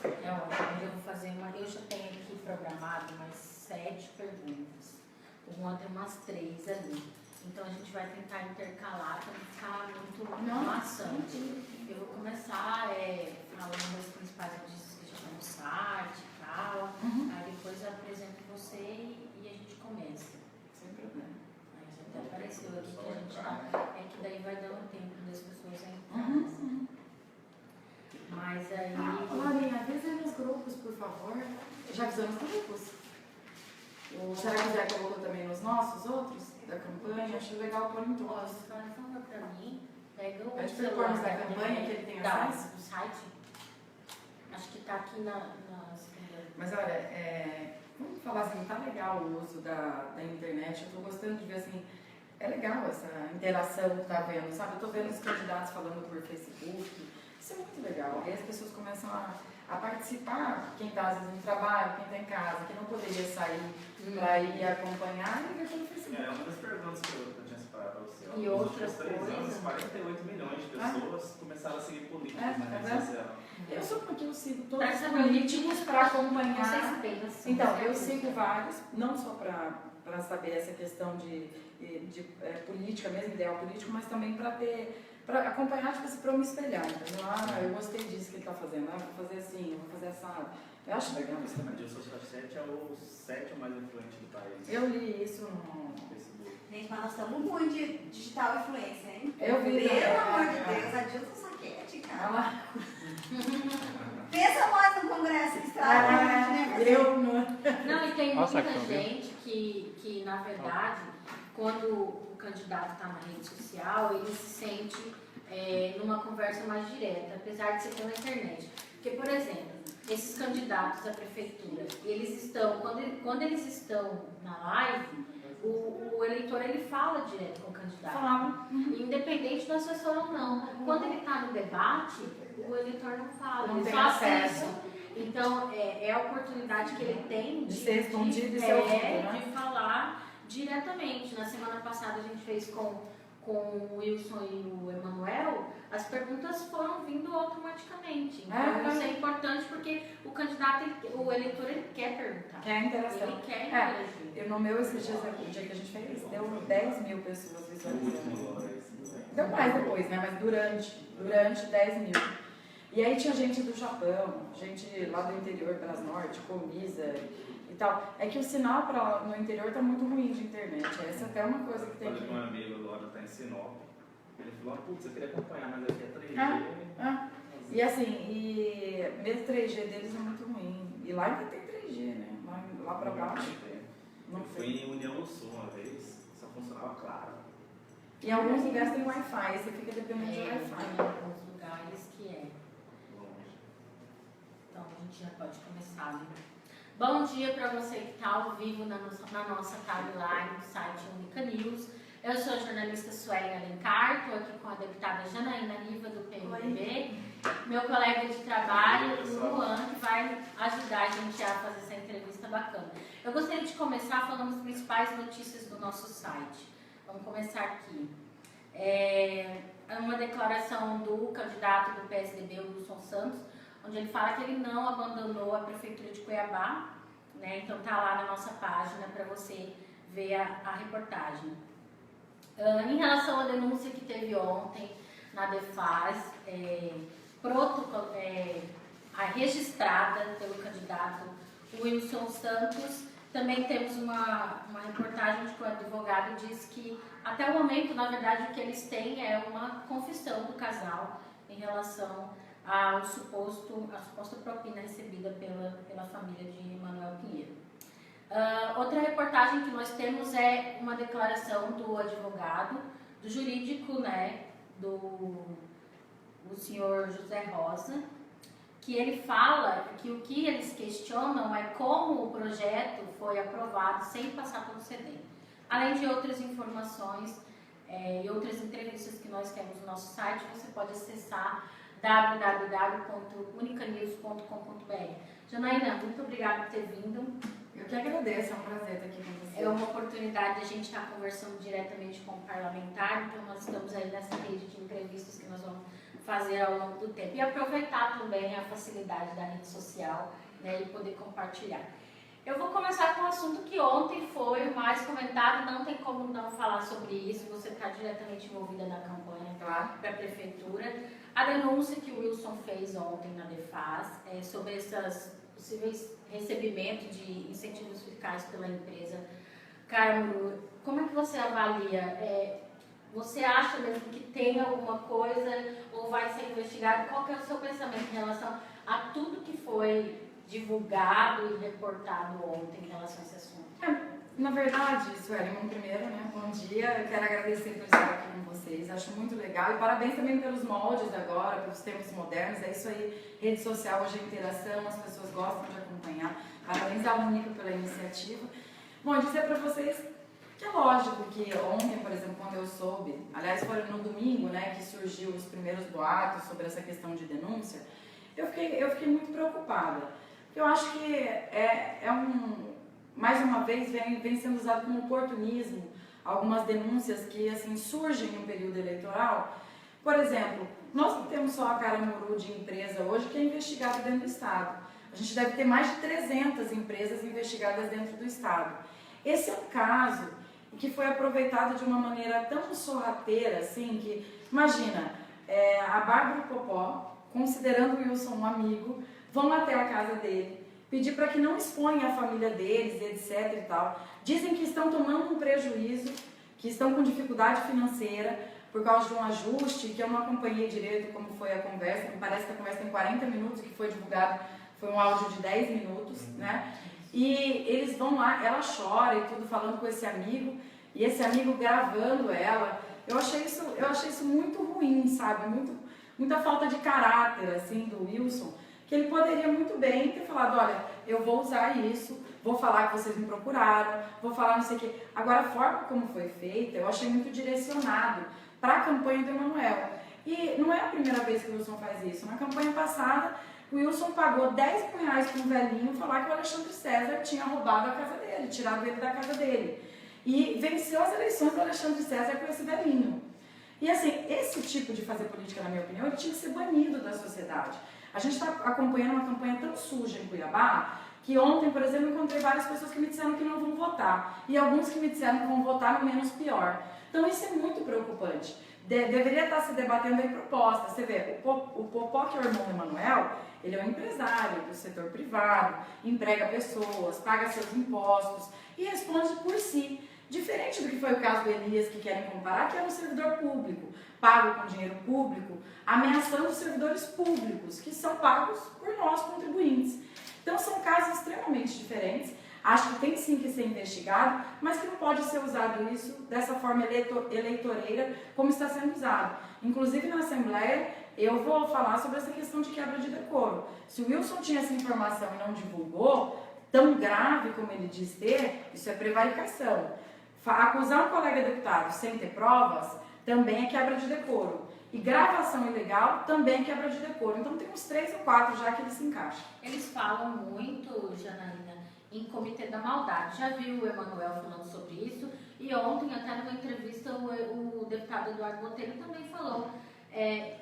É ótimo, eu vou fazer eu já tenho aqui programado umas 7 perguntas. O Juan tem umas 3 ali. Então a gente vai tentar intercalar para não ficar muito maçante. Eu vou começar falando das principais notícias que a gente tem no site e tal. Aí depois eu apresento você e a gente começa. Sem problema. Aí já até apareceu aqui que a gente tá. É que daí vai dando tempo das pessoas entrarem. Mas aí. Laurinha, avisa aí nos grupos, por favor. Já avisou nos grupos? Será que já colocou também nos nossos outros? Da campanha? Acho legal pôr em todos. Você fala pra mim, pega o Pede para ele pôr nos da campanha que ele tem acesso? Do site. Acho que tá aqui na segunda. Mas olha, vamos falar assim, tá legal o uso da internet. Eu tô gostando de ver assim. É legal essa interação que tá vendo, sabe? Eu tô vendo os candidatos falando por Facebook. Isso é muito legal. Aí as pessoas começam a participar, quem está às vezes no trabalho, quem está em casa, que não poderia sair para ir acompanhar, e pelo Facebook. É uma das perguntas que eu tinha separado para você. E outras coisas. Nos últimos 3 anos, 48 milhões de pessoas começaram a seguir políticos na rede social. Eu sou porque eu sigo todos os políticos para acompanhar. Então, eu sigo vários, não só para saber essa questão de política mesmo, ideal político, mas também para acompanhar, tipo assim, para eu me espelhar, entendeu? Eu gostei disso que ele está fazendo, vou fazer assim, vou fazer assado. Eu acho legal isso também. O Social 7 é o 7º mais influente do país. Eu li isso no Facebook. Gente, mas nós estamos muito de digital influência, hein? Eu vi. Pelo amor de Deus, a Dilson Saquete, cara. Pensa mais no Congresso que está Não, e tem muita gente que, na verdade, quando o candidato está na rede social, ele se sente numa conversa mais direta, apesar de ser pela internet. Porque, por exemplo, esses candidatos à prefeitura, eles estão, quando eles estão na live, o eleitor ele fala direto com o candidato, independente do assessor ou não. Quando ele está no debate, o eleitor não fala, não ele tem só acesso. assiste. Então, é a oportunidade que ele tem de ser respondido e ser ouvido, de falar diretamente. Na semana passada a gente fez com o Wilson e o Emanuel, as perguntas foram vindo automaticamente. Então, isso é importante porque o candidato, o eleitor, ele quer perguntar. Quer interação. Ele quer interagir. No meu, esses dias, o dia que a gente fez, deu 10 mil pessoas visualizando. Deu mais depois, né? Mas durante 10 mil. E aí tinha gente do Japão, gente lá do interior, Bras Norte, Colniza e tal. É que o sinal no interior está muito ruim de internet. Essa é até uma coisa que tem que... Um amigo agora está em Sinop. Ele falou, putz, eu queria acompanhar, mas aqui é 3G. E assim, mesmo 3G deles é muito ruim. E lá ainda tem 3G, né? Lá pra baixo. Eu fui em União do Sul uma vez, só funcionava claro. Em alguns lugares tem Wi-Fi, você fica dependendo de Wi-Fi. Em alguns lugares que é. Então a gente já pode começar, né? Bom dia para você que está ao vivo na nossa timeline do site Única News. Eu sou a jornalista Suelen Alencar, estou aqui com a deputada Janaína Riva, do PMDB, meu colega de trabalho, o Luan, que vai ajudar a gente a fazer essa entrevista bacana. Eu gostaria de começar falando as principais notícias do nosso site. Vamos começar aqui. Uma declaração do candidato do PSDB, o Wilson Santos, onde ele fala que ele não abandonou a Prefeitura de Cuiabá, né? Então tá lá na nossa página para você ver a reportagem. Em relação à denúncia que teve ontem na DEFAS, registrada pelo candidato Wilson Santos, também temos uma reportagem de que o advogado diz que, até o momento, na verdade, o que eles têm é uma confissão do casal em relação à suposta propina recebida pela família de Manuel Pinheiro. Outra reportagem que nós temos é uma declaração do advogado, do jurídico, né, do senhor José Rosa, que ele fala que o que eles questionam é como o projeto foi aprovado sem passar pelo CEDEM. Além de outras informações e outras entrevistas que nós temos no nosso site, você pode acessar www.unicanews.com.br. Janaína, muito obrigada por ter vindo. Eu que agradeço, é um prazer estar aqui com você. É uma oportunidade de a gente estar conversando diretamente com o parlamentar, então nós estamos aí nessa rede de entrevistas que nós vamos fazer ao longo do tempo. E aproveitar também a facilidade da rede social, né, e poder compartilhar. Eu vou começar com um assunto que ontem foi o mais comentado, não tem como não falar sobre isso, você está diretamente envolvida na campanha para a Prefeitura. A denúncia que o Wilson fez ontem na DEFAS sobre esses possíveis recebimentos de incentivos fiscais pela empresa Caramuru, como é que você avalia? Você acha mesmo que tem alguma coisa ou vai ser investigado? Qual que é o seu pensamento em relação a tudo que foi divulgado e reportado ontem em relação a esse assunto? Na verdade, Sueli, primeiro, né, bom dia, eu quero agradecer por estar aqui com vocês, acho muito legal e parabéns também pelos moldes agora, pelos tempos modernos, é isso aí, rede social, hoje é interação, as pessoas gostam de acompanhar, parabéns à Única pela iniciativa. Bom, dizer para vocês que é lógico que ontem, por exemplo, quando eu soube, aliás foi no domingo, né, que surgiu os primeiros boatos sobre essa questão de denúncia, eu fiquei muito preocupada, porque eu acho que mais uma vez vem sendo usado como oportunismo algumas denúncias que assim surgem no período eleitoral. Por exemplo, nós não temos só a Caramuru de empresa hoje que é investigada dentro do Estado. A gente deve ter mais de 300 empresas investigadas dentro do Estado. Esse é um caso que foi aproveitado de uma maneira tão sorrateira, assim, que, imagina, a Bárbara e o Popó, considerando o Wilson um amigo, vão até a casa dele, pedir para que não exponha a família deles, etc e tal. Dizem que estão tomando um prejuízo, que estão com dificuldade financeira por causa de um ajuste, que eu não acompanhei direito como foi a conversa, me parece que a conversa tem 40 minutos, que foi divulgado, foi um áudio de 10 minutos, né? E eles vão lá, ela chora e tudo, falando com esse amigo, e esse amigo gravando ela. Eu achei isso muito ruim, sabe? Muita falta de caráter, assim, do Wilson, que ele poderia muito bem ter falado, olha, eu vou usar isso, vou falar que vocês me procuraram, vou falar não sei o quê. Agora, a forma como foi feita, eu achei muito direcionado para a campanha do Emanuel. E não é a primeira vez que o Wilson faz isso. Na campanha passada, o Wilson pagou 10 mil reais para um velhinho falar que o Alexandre César tinha roubado a casa dele, tirado ele da casa dele. E venceu as eleições do Alexandre César com esse velhinho. E assim, esse tipo de fazer política, na minha opinião, ele tinha que ser banido da sociedade. A gente está acompanhando uma campanha tão suja em Cuiabá, que ontem, por exemplo, eu encontrei várias pessoas que me disseram que não vão votar. E alguns que me disseram que vão votar no menos pior. Então isso é muito preocupante. Deveria estar se debatendo aí propostas. Você vê, o Popó, que é o irmão do Emanuel, ele é um empresário do setor privado, emprega pessoas, paga seus impostos e responde por si. Diferente do que foi o caso do Elias, que querem comparar, que é um servidor público, pago com dinheiro público, ameaçando os servidores públicos, que são pagos por nós, contribuintes. Então são casos extremamente diferentes. Acho que tem sim que ser investigado, mas que não pode ser usado isso dessa forma eleitoreira como está sendo usado. Inclusive na Assembleia, eu vou falar sobre essa questão de quebra de decoro. Se o Wilson tinha essa informação e não divulgou, tão grave como ele diz ter, isso é prevaricação. Acusar um colega deputado sem ter provas também é quebra de decoro. E gravação ilegal também é quebra de decoro. Então tem uns 3 ou 4 já que eles se encaixam. Eles falam muito, Janaína, em comitê da maldade. Já viu o Emanuel falando sobre isso? E ontem, até numa entrevista, o deputado Eduardo Botelho também falou.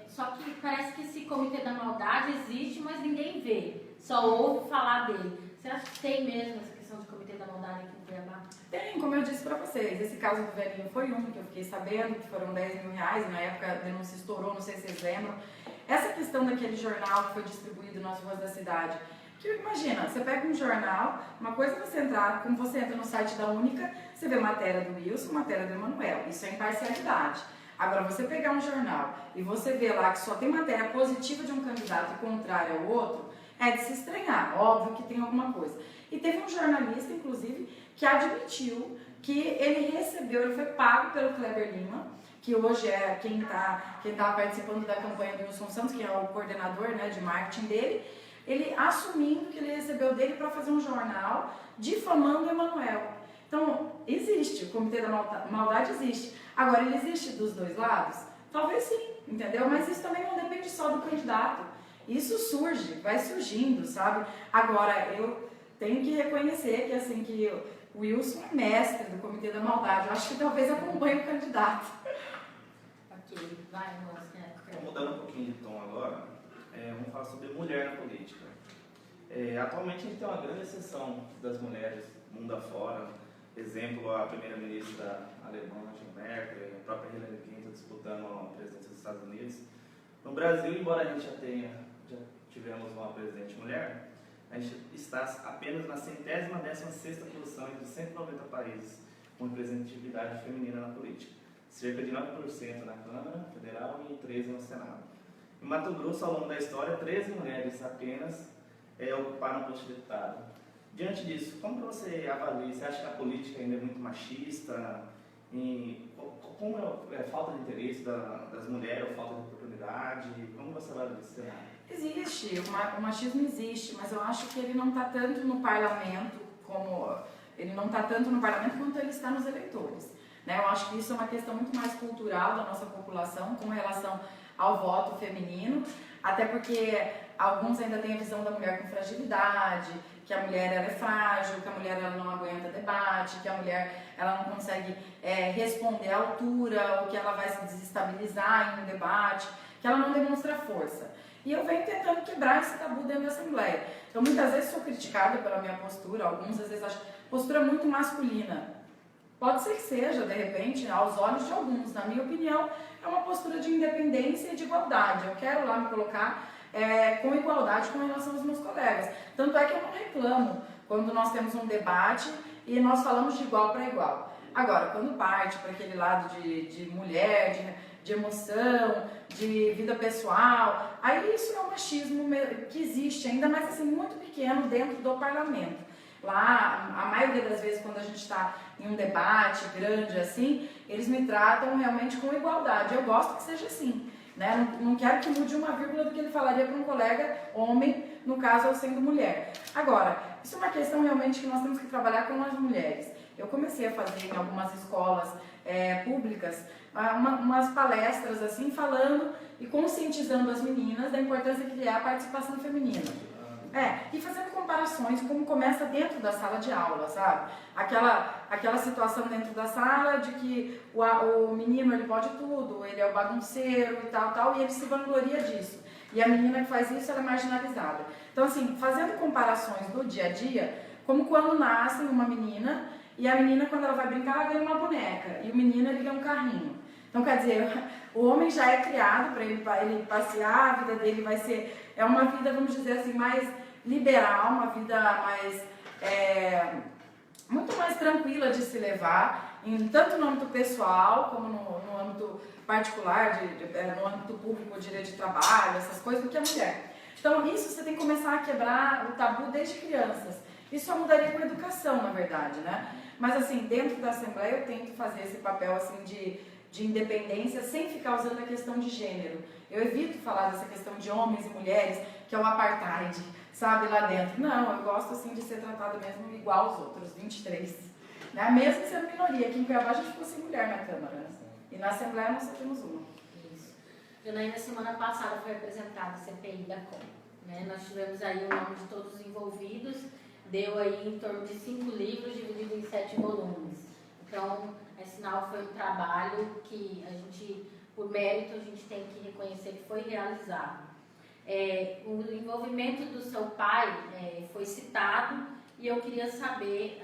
Só que parece que esse comitê da maldade existe, mas ninguém vê. Só ouve falar dele. Você acha que tem mesmo essa questão de comitê da maldade aqui em Cuiabá? Tem, como eu disse para vocês. Esse caso do velhinho foi um que eu fiquei sabendo, que foram 10 mil reais. Na época a denúncia estourou, não sei se vocês lembram. Essa questão daquele jornal que foi distribuído nas ruas da cidade. Que imagina, você pega um jornal, uma coisa é você entrar, como você entra no site da Única, você vê matéria do Wilson, matéria do Emanuel. Isso é imparcialidade. Agora, você pegar um jornal e você vê lá que só tem matéria positiva de um candidato e contrária ao outro, é de se estranhar. Óbvio que tem alguma coisa. E teve um jornalista, inclusive, que admitiu que ele recebeu, ele foi pago pelo Kleber Lima, que hoje é quem tá participando da campanha do Wilson Santos, que é o coordenador, né, de marketing dele, ele assumindo que ele recebeu dele para fazer um jornal difamando o Emanuel. Então, existe, o comitê da maldade existe. Agora, ele existe dos dois lados? Talvez sim, entendeu? Mas isso também não depende só do candidato. Isso surge, vai surgindo, sabe? Agora, eu tenho que reconhecer que, assim, que o Wilson é mestre do comitê da maldade. Eu acho que talvez acompanhe o candidato. Ok, vai, moça. mudando um pouquinho de tom agora, vamos falar sobre mulher na política. Atualmente a gente tem uma grande exceção das mulheres mundo afora. Exemplo, a primeira-ministra alemã, Angela Merkel, a própria Hillary Clinton disputando a presidência dos Estados Unidos. No Brasil, embora a gente já tivemos uma presidente mulher, a gente está apenas na 116ª posição entre 190 países com representatividade feminina na política. Cerca de 9% na Câmara Federal e 13% no Senado. Em Mato Grosso, ao longo da história, 13 mulheres apenas ocuparam o posto de deputado. Diante disso, como você avalia? Você acha que a política ainda é muito machista? Como é a falta de interesse das mulheres, ou falta de oportunidade? Como você avalia esse cenário? Existe, o machismo existe, mas eu acho que ele não está tanto no parlamento quanto ele está nos eleitores. Né? Eu acho que isso é uma questão muito mais cultural da nossa população com relação ao voto feminino, até porque alguns ainda têm a visão da mulher com fragilidade, que a mulher ela é frágil, que a mulher ela não aguenta debate, que a mulher ela não consegue responder à altura, ou que ela vai se desestabilizar em um debate, que ela não demonstra força. E eu venho tentando quebrar esse tabu dentro da Assembleia. Então, muitas vezes sou criticada pela minha postura, alguns às vezes acham postura muito masculina. Pode ser que seja, de repente, aos olhos de alguns. Na minha opinião, é uma postura de independência e de igualdade. Eu quero lá me colocar com igualdade com relação aos meus colegas. Tanto é que eu não reclamo quando nós temos um debate e nós falamos de igual para igual. Agora, quando parte para aquele lado de mulher, de emoção, de vida pessoal, aí isso é um machismo que existe, ainda mais assim, muito pequeno dentro do parlamento. Lá, a maioria das vezes, quando a gente está em um debate grande assim, eles me tratam realmente com igualdade. Eu gosto que seja assim, né? Não quero que mude uma vírgula do que ele falaria para um colega homem, no caso eu sendo mulher. Agora, isso é uma questão realmente que nós temos que trabalhar com as mulheres. Eu comecei a fazer em algumas escolas públicas umas palestras assim, falando e conscientizando as meninas da importância que é a participação feminina. E fazendo comparações, como começa dentro da sala de aula, sabe? Aquela situação dentro da sala de que o menino ele pode tudo, ele é o bagunceiro e tal, e ele se vangloria disso. E a menina que faz isso, ela é marginalizada. Então, assim, fazendo comparações do dia a dia, como quando nasce uma menina, e a menina, quando ela vai brincar, ela ganha uma boneca, e o menino, ele ganha um carrinho. Então, quer dizer, o homem já é criado para ele passear, a vida dele vai ser... É uma vida, vamos dizer assim, mais liberal, uma vida mais... muito mais tranquila de se levar, tanto no âmbito pessoal, como no âmbito particular, no âmbito público, direito de trabalho, essas coisas, do que a mulher. Então, isso você tem que começar a quebrar o tabu desde crianças. Isso só mudaria com a educação, na verdade, né? Mas, assim, dentro da Assembleia, eu tento fazer esse papel, assim, de independência, sem ficar usando a questão de gênero. Eu evito falar dessa questão de homens e mulheres, que é o apartheid, sabe, lá dentro. Não, eu gosto, assim, de ser tratada mesmo igual aos outros, 23. Né? Mesmo sendo minoria. Aqui em Cuiabá a gente ficou sem mulher na Câmara, né? E na Assembleia nós só temos uma. Isso. Janaína, semana passada foi apresentada a CPI da Com. Né? Nós tivemos aí o nome de todos os envolvidos, deu aí em torno de 5 livros, dividido em 7 volumes. Então, é sinal que foi um trabalho que a gente, por mérito, a gente tem que reconhecer que foi realizado. O envolvimento do seu pai foi citado e eu queria saber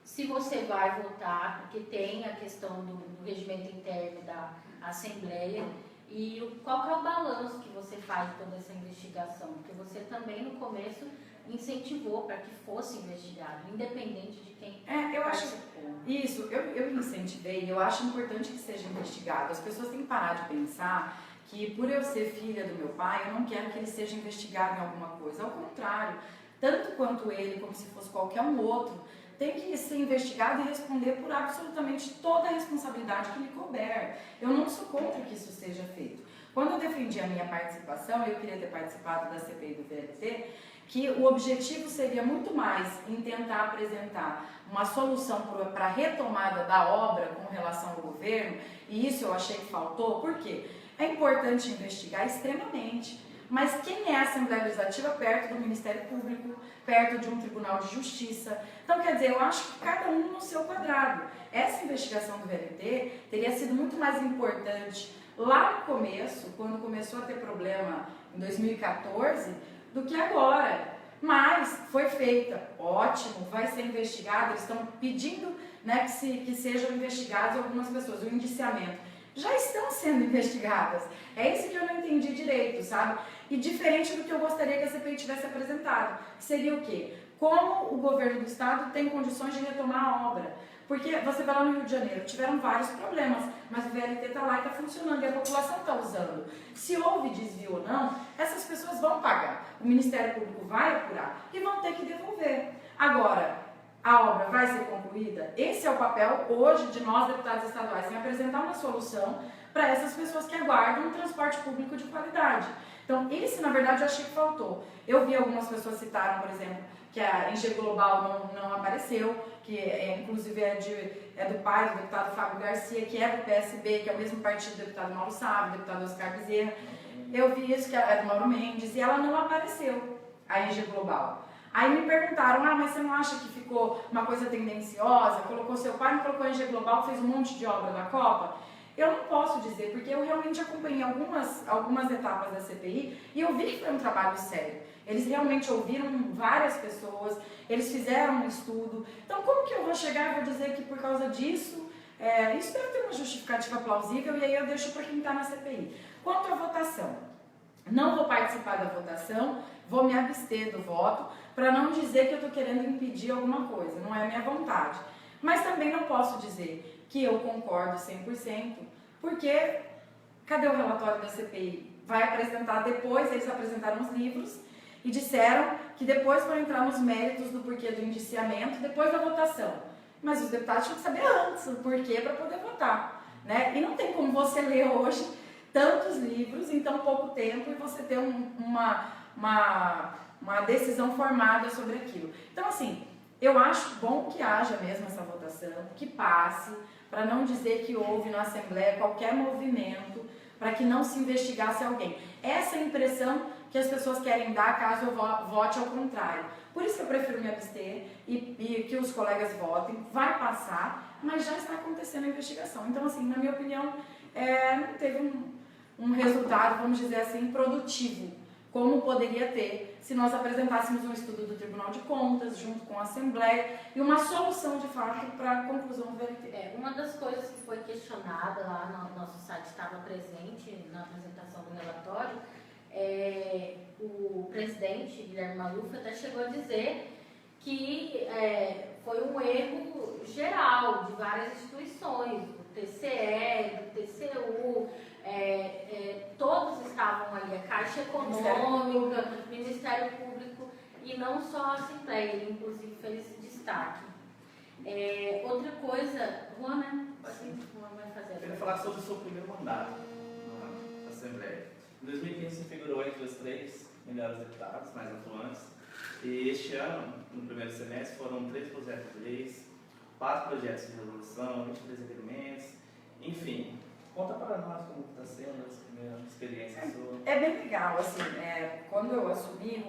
se você vai votar, porque tem a questão do regimento interno da Assembleia, e qual que é o balanço que você faz de toda essa investigação? Porque você também, no começo, incentivou para que fosse investigado, independente de quem participou. Isso, eu incentivei, eu acho importante que seja investigado. As pessoas têm que parar de pensar que por eu ser filha do meu pai, eu não quero que ele seja investigado em alguma coisa. Ao contrário, tanto quanto ele, como se fosse qualquer um outro, tem que ser investigado e responder por absolutamente toda a responsabilidade que lhe couber. Eu não sou contra que isso seja feito. Quando eu defendi a minha participação, eu queria ter participado da CPI do VLT, que o objetivo seria muito mais em tentar apresentar uma solução para a retomada da obra com relação ao governo, e isso eu achei que faltou, por quê? É importante investigar extremamente, mas quem é a Assembleia Legislativa perto do Ministério Público, perto de um Tribunal de Justiça? Então, quer dizer, eu acho que cada um no seu quadrado. Essa investigação do VLT teria sido muito mais importante lá no começo, quando começou a ter problema em 2014, do que agora. Mas foi feita, ótimo, vai ser investigado, eles estão pedindo, né, que sejam investigadas algumas pessoas, o indiciamento. Já estão sendo investigadas. É isso que eu não entendi direito, sabe? E diferente do que eu gostaria que a CPI tivesse apresentado, que seria o quê? Como o governo do estado tem condições de retomar a obra. Porque você vai lá no Rio de Janeiro, tiveram vários problemas, mas o VLT está lá e está funcionando e a população está usando. Se houve desvio ou não, essas pessoas vão pagar. O Ministério Público vai apurar e vão ter que devolver. Agora, a obra vai ser concluída? Esse é o papel hoje de nós, deputados estaduais, em apresentar uma solução para essas pessoas que aguardam um transporte público de qualidade. Então, esse, na verdade, eu achei que faltou. Eu vi algumas pessoas citaram, por exemplo, que a Engie Global não apareceu, que inclusive é do pai do deputado Fábio Garcia, que é do PSB, que é o mesmo partido do deputado Mauro Sávio, do deputado Oscar Bezerra. Eu vi isso, que é do Mauro Mendes, e ela não apareceu, a Engie Global. Aí me perguntaram, mas você não acha que ficou uma coisa tendenciosa? Colocou seu pai, não colocou a Engie Global, fez um monte de obra na Copa? Eu não posso dizer, porque eu realmente acompanhei algumas etapas da CPI e eu vi que foi um trabalho sério. Eles realmente ouviram várias pessoas, eles fizeram um estudo. Então, como que eu vou chegar e vou dizer que por causa disso, isso deve ter uma justificativa plausível e aí eu deixo para quem está na CPI. Quanto à votação, não vou participar da votação, vou me abster do voto, para não dizer que eu estou querendo impedir alguma coisa, não é a minha vontade. Mas também não posso dizer que eu concordo 100%, porque cadê o relatório da CPI? Vai apresentar depois, eles apresentaram os livros e disseram que depois vão entrar nos méritos do porquê do indiciamento, depois da votação. Mas os deputados tinham que saber antes o porquê para poder votar, né? E não tem como você ler hoje tantos livros em tão pouco tempo e você ter uma decisão formada sobre aquilo. Então, assim, eu acho bom que haja mesmo essa votação, que passe, para não dizer que houve na Assembleia qualquer movimento para que não se investigasse alguém. Essa é a impressão que as pessoas querem dar caso eu vote ao contrário. Por isso que eu prefiro me abster e que os colegas votem. Vai passar, mas já está acontecendo a investigação. Então, assim, na minha opinião, não teve um resultado, vamos dizer assim, produtivo, como poderia ter se nós apresentássemos um estudo do Tribunal de Contas, junto com a Assembleia, e uma solução, de fato, para a conclusão do VLT. Uma das coisas que foi questionada lá no nosso site, estava presente na apresentação do relatório, o presidente, Guilherme Maluf, até chegou a dizer que foi um erro geral de várias instituições, do TCE, do TCU, todos estavam ali, a Caixa Econômica, o Ministério Público e não só a Assembleia, ele inclusive fez esse destaque. Outra coisa, Juan, né? Assim, Juan vai fazer. Eu queria falar sobre o seu primeiro mandato na Assembleia. Em 2015 você figurou entre os 3 melhores deputados, mais atuantes, e este ano, no primeiro semestre, foram 3 projetos de leis, 4 projetos de resolução, 23 requerimentos, enfim. Conta para nós como está sendo essa primeira experiência sua. É bem legal, assim, quando eu assumi,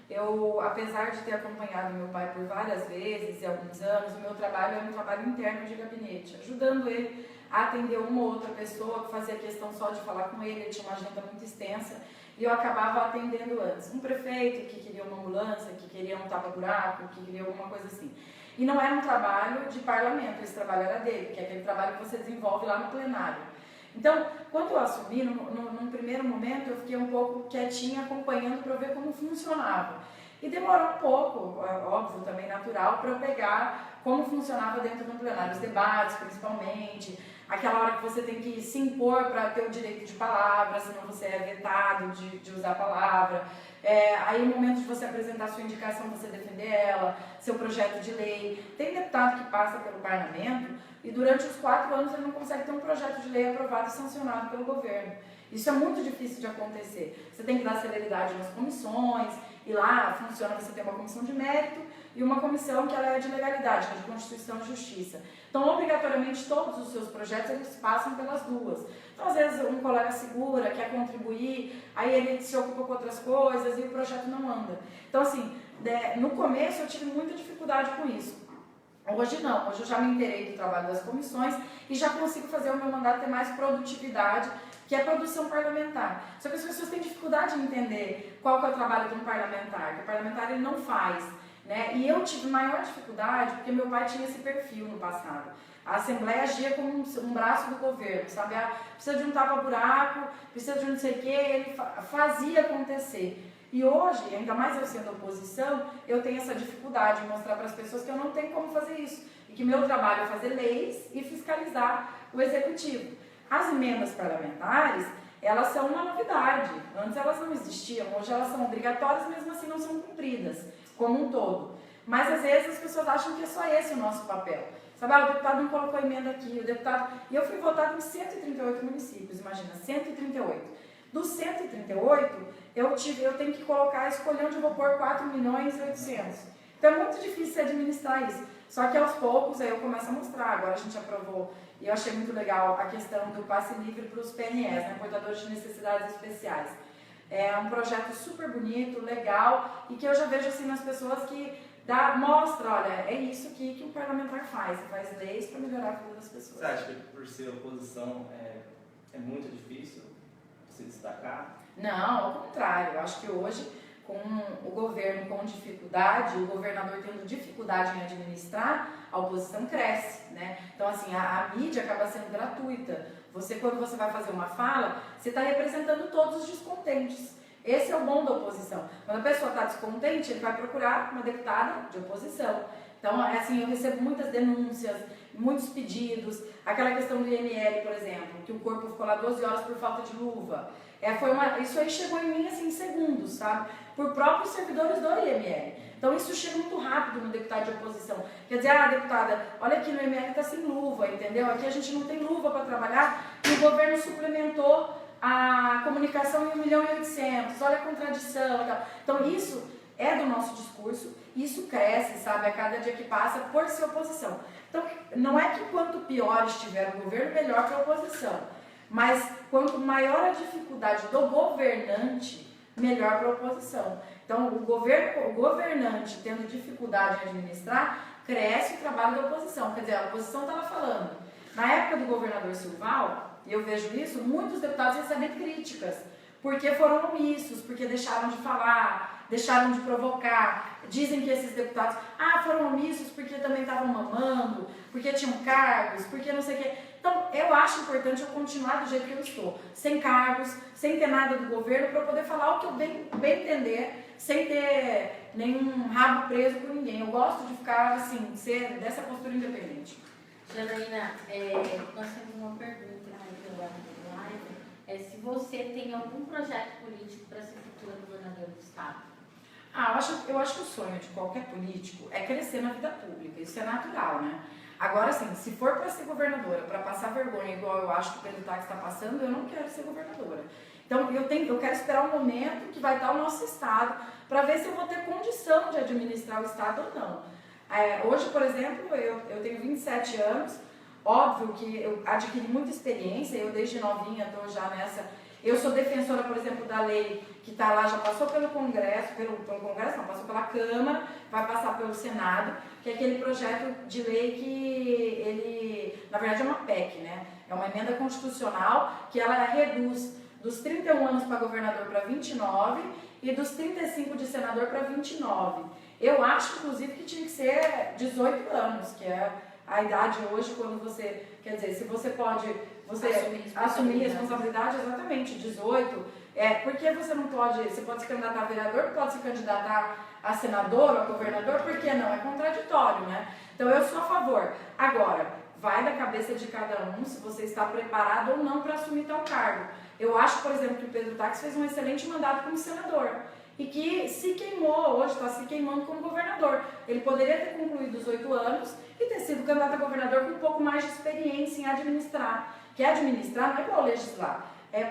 eu, apesar de ter acompanhado meu pai por várias vezes e alguns anos, o meu trabalho era um trabalho interno de gabinete, ajudando ele a atender uma ou outra pessoa que fazia questão só de falar com ele tinha uma agenda muito extensa, e eu acabava atendendo antes. Um prefeito que queria uma ambulância, que queria um tapa-buraco, que queria alguma coisa assim. E não era um trabalho de parlamento, esse trabalho era dele, que é aquele trabalho que você desenvolve lá no plenário. Então, quando eu assumi, num primeiro momento, eu fiquei um pouco quietinha, acompanhando para ver como funcionava. E demorou um pouco, óbvio, também natural, para eu pegar como funcionava dentro do plenário, os debates, principalmente, aquela hora que você tem que se impor para ter o direito de palavra, senão você é vetado de usar a palavra. Aí o momento de você apresentar sua indicação, você defender ela, seu projeto de lei. Tem deputado que passa pelo parlamento e durante os 4 anos ele não consegue ter um projeto de lei aprovado e sancionado pelo governo. Isso é muito difícil de acontecer. Você tem que dar celeridade nas comissões, e lá funciona, você tem uma comissão de mérito e uma comissão que ela é de legalidade, que é de Constituição e Justiça. Então, obrigatoriamente, todos os seus projetos, eles passam pelas duas. Então, às vezes, um colega segura, quer contribuir, aí ele se ocupa com outras coisas e o projeto não anda. Então, assim, no começo eu tive muita dificuldade com isso. Hoje não, hoje eu já me inteirei do trabalho das comissões e já consigo fazer o meu mandato ter mais produtividade, que é a produção parlamentar. Só que as pessoas têm dificuldade em entender qual que é o trabalho de um parlamentar, que o parlamentar ele não faz, né? E eu tive maior dificuldade porque meu pai tinha esse perfil no passado. A Assembleia agia como um braço do governo, sabe? Precisa de um tapa-buraco, precisa de um não sei o quê, ele fazia acontecer. E hoje, ainda mais eu sendo oposição, eu tenho essa dificuldade de mostrar para as pessoas que eu não tenho como fazer isso. E que meu trabalho é fazer leis e fiscalizar o executivo. As emendas parlamentares, elas são uma novidade. Antes elas não existiam, hoje elas são obrigatórias, mesmo assim não são cumpridas, como um todo. Mas às vezes as pessoas acham que é só esse o nosso papel. Sabe, o deputado não colocou emenda aqui, o deputado... E eu fui votado em 138 municípios, imagina, 138. Dos 138, eu tenho que escolher onde eu vou pôr 4.800.000. Então é muito difícil administrar isso. Só que aos poucos aí eu começo a mostrar. Agora a gente aprovou, e eu achei muito legal a questão do passe livre para os PNS, né, portadores de necessidades especiais. É um projeto super bonito, legal, e que eu já vejo assim nas pessoas que mostra, olha, é isso aqui que o parlamentar faz leis para melhorar a vida das pessoas. Você acha que por ser oposição é muito difícil se destacar? Não, ao contrário, eu acho que hoje, com o governo com dificuldade, o governador tendo dificuldade em administrar, a oposição cresce, né? Então, assim, a mídia acaba sendo gratuita. Quando você vai fazer uma fala, você está representando todos os descontentes. Esse é o bom da oposição. Quando a pessoa está descontente, ele vai procurar uma deputada de oposição. Então, assim, eu recebo muitas denúncias, muitos pedidos. Aquela questão do IML, por exemplo, que o corpo ficou lá 12 horas por falta de luva. Isso aí chegou em mim, assim, em segundos, sabe? Por próprios servidores do IML. Então, isso chega muito rápido no deputado de oposição. Quer dizer, deputada, olha aqui no IML está sem luva, entendeu? Aqui a gente não tem luva para trabalhar e o governo suplementou a comunicação em 1.800.000, olha a contradição e tal. Então isso é do nosso discurso, isso cresce, sabe, a cada dia que passa por ser oposição. Então não é que quanto pior estiver o governo, melhor para a oposição, mas quanto maior a dificuldade do governante, melhor para a oposição. Então o governante tendo dificuldade em administrar, cresce o trabalho da oposição. Quer dizer, a oposição estava falando, na época do governador Silval, e eu vejo isso, muitos deputados recebem críticas, porque foram omissos, porque deixaram de falar, deixaram de provocar. Dizem que esses deputados, foram omissos porque também estavam mamando, porque tinham cargos, porque não sei o quê. Então, eu acho importante eu continuar do jeito que eu estou, sem cargos, sem ter nada do governo, para poder falar o que eu bem entender, sem ter nenhum rabo preso por ninguém. Eu gosto de ficar, assim, ser dessa postura independente. Janaína, nós temos uma pergunta aí pela live. Se você tem algum projeto político para ser futura governadora do estado? Eu acho que o sonho de qualquer político é crescer na vida pública, isso é natural, né? Agora, assim, se for para ser governadora, para passar vergonha igual eu acho que o Pedro Táxi está passando, eu não quero ser governadora. Então, eu quero esperar o momento que vai estar o nosso estado, para ver se eu vou ter condição de administrar o estado ou não. Hoje, por exemplo, eu tenho 27 anos, óbvio que eu adquiri muita experiência, eu desde novinha estou já nessa... Eu sou defensora, por exemplo, da lei que está lá, já passou pelo Congresso, passou pela Câmara, vai passar pelo Senado, que é aquele projeto de lei que na verdade é uma PEC, né? É uma emenda constitucional que ela reduz dos 31 anos para governador para 29 e dos 35 de senador para 29. Eu acho, inclusive, que tinha que ser 18 anos, que é a idade hoje quando você, quer dizer, se você pode assumir responsabilidade, exatamente, 18, porque você não pode, você pode se candidatar a vereador, pode se candidatar a senador ou a governador, por que não? É contraditório, né? Então eu sou a favor. Agora, vai da cabeça de cada um se você está preparado ou não para assumir tal cargo. Eu acho, por exemplo, que o Pedro Táxi fez um excelente mandato como senador e que se queimou, hoje está se queimando como governador. Ele poderia ter concluído os 8 anos e ter sido candidato a governador com um pouco mais de experiência em administrar. Que administrar não é igual legislar.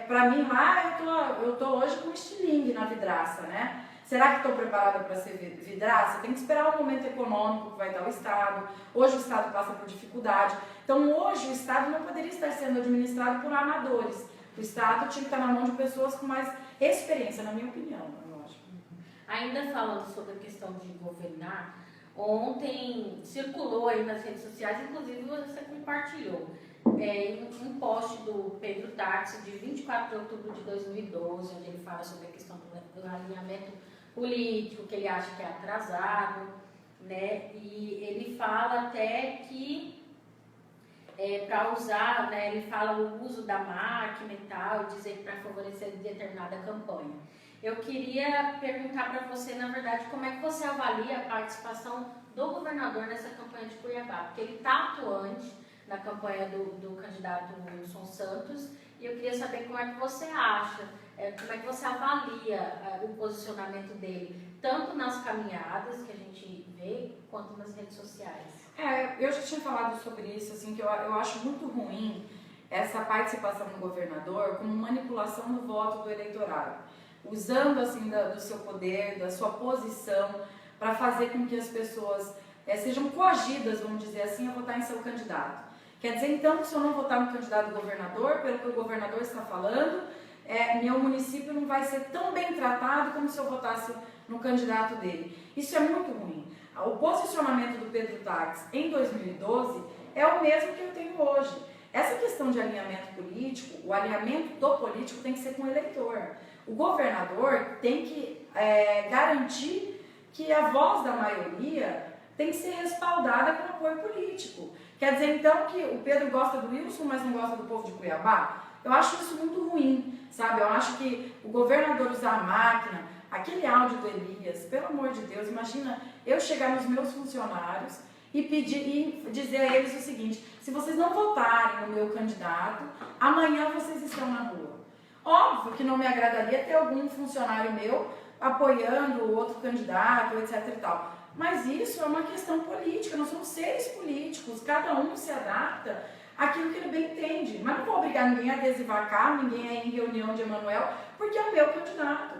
Para mim lá, eu estou hoje com estilingue na vidraça, né? Será que estou preparada para ser vidraça? Tem que esperar o momento econômico que vai dar o Estado. Hoje o Estado passa por dificuldade. Então hoje o Estado não poderia estar sendo administrado por amadores. O Estado tinha que estar na mão de pessoas com mais experiência, na minha opinião. Eu acho. Ainda falando sobre a questão de governar, Ontem circulou aí nas redes sociais, inclusive você compartilhou, um post do Pedro Táxi de 24 de outubro de 2012, onde ele fala sobre a questão do alinhamento político, que ele acha que é atrasado, né? E ele fala até que para usar, né, ele fala o uso da máquina e tal, dizer que para favorecer determinada campanha. Eu queria perguntar para você, na verdade, como é que você avalia a participação do governador nessa campanha de Cuiabá? Porque ele está atuante na campanha do candidato Wilson Santos, e eu queria saber como é que você acha, como é que você avalia o posicionamento dele, tanto nas caminhadas que a gente vê, quanto nas redes sociais. Eu já tinha falado sobre isso, assim, que eu acho muito ruim essa participação do governador como manipulação do voto do eleitorado, usando assim do seu poder, da sua posição, para fazer com que as pessoas sejam coagidas, vamos dizer assim, a votar em seu candidato. Quer dizer, então, que se eu não votar no candidato governador, pelo que o governador está falando, meu município não vai ser tão bem tratado como se eu votasse no candidato dele. Isso é muito ruim. O posicionamento do Pedro Táxi em 2012 é o mesmo que eu tenho hoje. Essa questão de alinhamento político, o alinhamento do político tem que ser com o eleitor. O governador tem que garantir que a voz da maioria tem que ser respaldada com apoio político. Quer dizer, então, que o Pedro gosta do Wilson, mas não gosta do povo de Cuiabá? Eu acho isso muito ruim, sabe? Eu acho que o governador usar a máquina, aquele áudio do Elias, pelo amor de Deus, imagina eu chegar nos meus funcionários e dizer a eles o seguinte: se vocês não votarem no meu candidato, amanhã vocês estão na rua. Óbvio que não me agradaria ter algum funcionário meu apoiando o outro candidato, etc e tal. Mas isso é uma questão política, nós somos seres políticos, cada um se adapta àquilo que ele bem entende. Mas não vou obrigar ninguém a adesivar carro, ninguém a ir em reunião de Emanuel, porque é o meu candidato.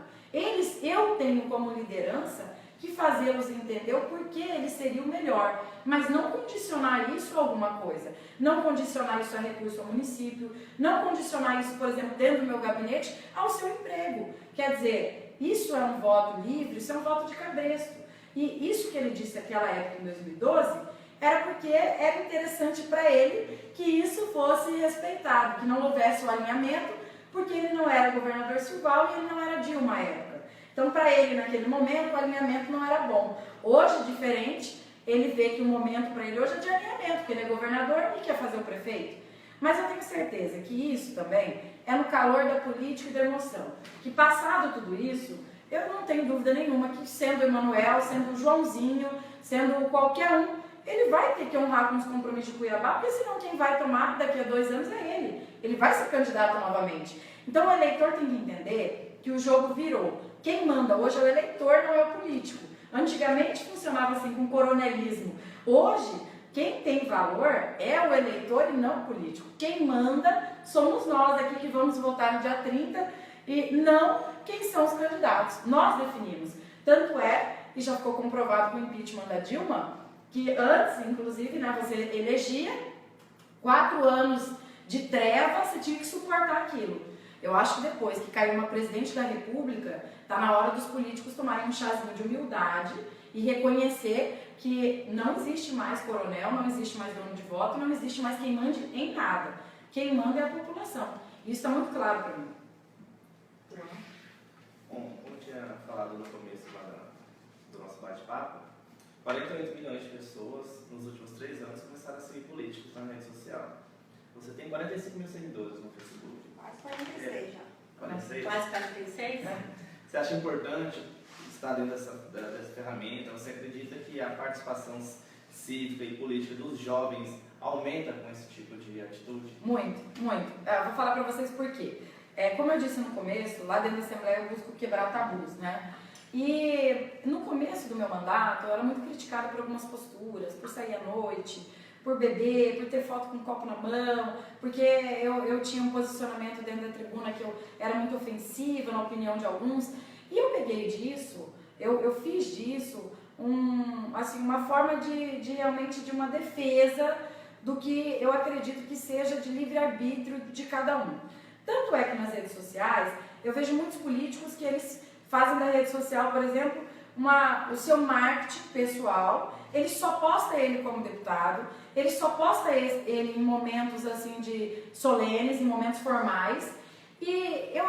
Eu tenho como liderança que fazê-los entender o porquê ele seria o melhor, mas não condicionar isso a alguma coisa, não condicionar isso a recurso ao município, não condicionar isso, por exemplo, dentro do meu gabinete, ao seu emprego. Quer dizer, isso é um voto livre, isso é um voto de cabresto. E isso que ele disse naquela época, em 2012, era porque era interessante para ele que isso fosse respeitado, que não houvesse o alinhamento, porque ele não era governador Silval e ele não era Dilma à época. Então, para ele, naquele momento, o alinhamento não era bom. Hoje, diferente, ele vê que o momento para ele hoje é de alinhamento, porque ele é governador e quer fazer o prefeito. Mas eu tenho certeza que isso também é no calor da política e da emoção. Que passado tudo isso, eu não tenho dúvida nenhuma que sendo Emanuel, sendo o Joãozinho, sendo qualquer um, ele vai ter que honrar com os compromissos de Cuiabá, porque senão quem vai tomar daqui a 2 anos é ele. Ele vai ser candidato novamente. Então o eleitor tem que entender que o jogo virou. Quem manda hoje é o eleitor, não é o político. Antigamente funcionava assim com coronelismo. Hoje, quem tem valor é o eleitor e não o político. Quem manda somos nós aqui que vamos votar no dia 30 e não quem são os candidatos. Nós definimos. Tanto é, e já ficou comprovado com o impeachment da Dilma, que antes, inclusive, né, você elegia 4 anos de treva, você tinha que suportar aquilo. Eu acho que depois que caiu uma presidente da República, está na hora dos políticos tomarem um chazinho de humildade e reconhecer que não existe mais coronel, não existe mais dono de voto, não existe mais quem mande em nada. Quem manda é a população. Isso está muito claro para mim. Bom, como eu tinha falado no começo do nosso bate-papo, 48 milhões de pessoas nos últimos 3 anos começaram a seguir políticos na rede social. Você tem 45 mil seguidores no Facebook. Quase 46 já. 46? Quase 46? Você acha importante estar dentro dessa ferramenta? Você acredita que a participação cívica e política dos jovens aumenta com esse tipo de atitude? Muito, muito. Vou falar para vocês por quê. Como eu disse no começo, lá dentro da Assembleia eu busco quebrar tabus, né? E no começo do meu mandato eu era muito criticada por algumas posturas, por sair à noite, por beber, por ter foto com um copo na mão, porque eu tinha um posicionamento dentro da tribuna que eu era muito ofensiva na opinião de alguns. E eu peguei disso, eu fiz disso uma forma de realmente de uma defesa do que eu acredito que seja de livre-arbítrio de cada um. Tanto é que nas redes sociais, eu vejo muitos políticos que eles fazem da rede social, por exemplo, o seu marketing pessoal, ele só posta ele como deputado, ele só posta ele em momentos assim de solenes, em momentos formais. E eu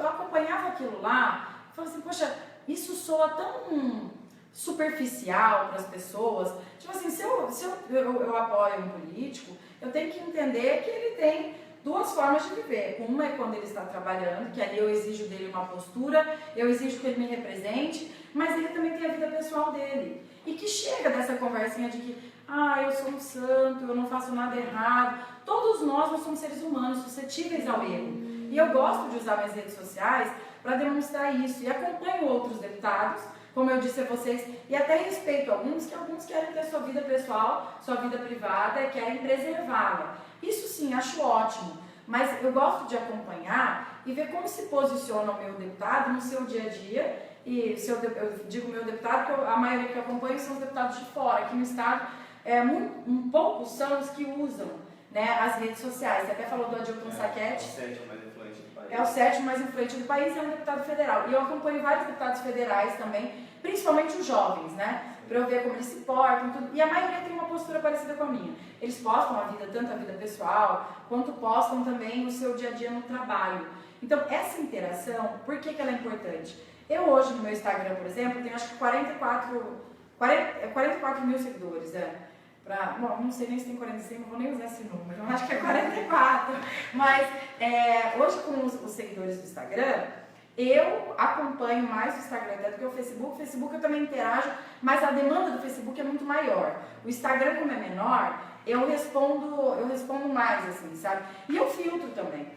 acompanhava aquilo lá, falava assim, poxa, isso soa tão superficial para as pessoas. Tipo assim, se eu apoio um político, eu tenho que entender que ele tem duas formas de viver. Uma é quando ele está trabalhando, que ali eu exijo dele uma postura, eu exijo que ele me represente, mas ele também tem a vida pessoal dele. E que chega dessa conversinha de que, eu sou um santo, eu não faço nada errado. Todos nós somos seres humanos, suscetíveis ao erro. E eu gosto de usar minhas redes sociais para demonstrar isso. E acompanho outros deputados, como eu disse a vocês, e até respeito alguns querem ter sua vida pessoal, sua vida privada, e querem preservá-la. Isso sim, acho ótimo. Mas eu gosto de acompanhar e ver como se posiciona o meu deputado no seu dia a dia. E eu digo meu deputado, porque a maioria que eu acompanho são os deputados de fora. Aqui no estado, poucos são os que usam, né, as redes sociais. Você até falou do Adilton Sacchetti. É o sétimo mais influente do país e é um deputado federal. E eu acompanho vários deputados federais também, principalmente os jovens, né? Para eu ver como eles se portam, tudo. E a maioria tem uma postura parecida com a minha. Eles postam tanto a vida pessoal, quanto postam também o seu dia a dia no trabalho. Então, essa interação, por que ela é importante? Eu hoje no meu Instagram, por exemplo, tenho acho que 44 mil seguidores, não sei nem se tem 45, não vou nem usar esse número, eu acho que é 44. Mas hoje com os seguidores do Instagram, eu acompanho mais o Instagram até do que o Facebook. O Facebook eu também interajo, mas a demanda do Facebook é muito maior. O Instagram, como é menor, eu respondo mais, assim, sabe? E eu filtro também.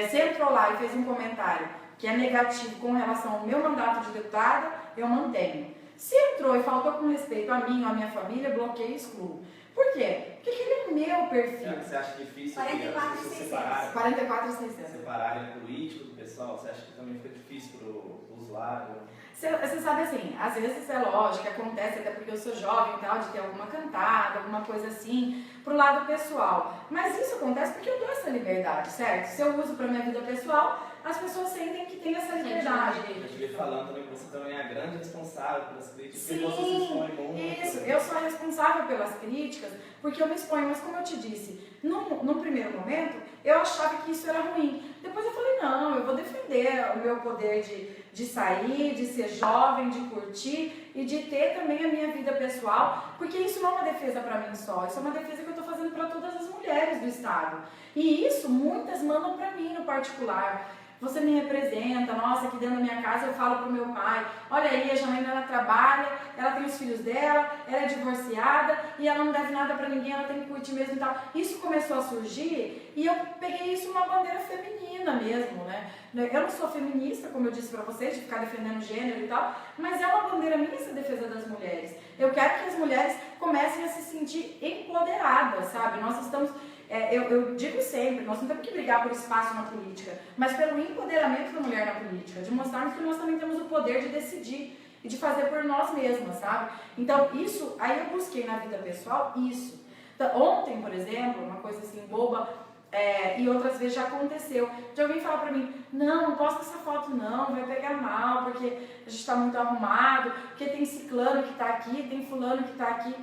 Se entrou lá e fez um comentário que é negativo com relação ao meu mandato de deputada, eu mantenho. Se entrou e faltou com respeito a mim ou a minha família, bloqueio e excluo. Por quê? Porque aquele é o meu perfil. Você acha difícil 44.600. 44.600. Separar a área política do pessoal? Você acha que também fica difícil para o usuário? Você sabe assim, às vezes é lógico, acontece até porque eu sou jovem e tal, de ter alguma cantada, alguma coisa assim, pro lado pessoal. Mas isso acontece porque eu dou essa liberdade, certo? Se eu uso pra minha vida pessoal, as pessoas sentem que tem essa liberdade. Eu estive falando também que você também é a grande responsável pelas críticas, Sim, porque você se expõe muito. Isso, eu sou a responsável pelas críticas, porque eu me exponho, mas como eu te disse, num primeiro momento, eu achava que isso era ruim. Depois eu falei, não, eu vou defender o meu poder de sair, de ser jovem, de curtir e de ter também a minha vida pessoal, porque isso não é uma defesa para mim só, isso é uma defesa que eu estou fazendo para todas as mulheres do estado. E isso muitas mandam para mim no particular. Você me representa, nossa, aqui dentro da minha casa eu falo pro meu pai, olha aí, a Janaína, ela trabalha, ela tem os filhos dela, ela é divorciada e ela não deve nada pra ninguém, ela tem que curtir mesmo e tal. Isso começou a surgir e eu peguei isso uma bandeira feminina mesmo, né? Eu não sou feminista, como eu disse pra vocês, de ficar defendendo gênero e tal, mas é uma bandeira minha essa defesa das mulheres. Eu quero que as mulheres comecem a se sentir empoderadas, sabe? Nós estamos... eu digo sempre, nós não temos que brigar por espaço na política, mas pelo empoderamento da mulher na política, de mostrarmos que nós também temos o poder de decidir e de fazer por nós mesmas, sabe? Então, isso, aí eu busquei na vida pessoal isso. Então, ontem, por exemplo, uma coisa assim boba, e outras vezes já aconteceu, de alguém falar pra mim, não posta essa foto não, vai pegar mal, porque a gente tá muito arrumado, porque tem ciclano que tá aqui, tem fulano que tá aqui.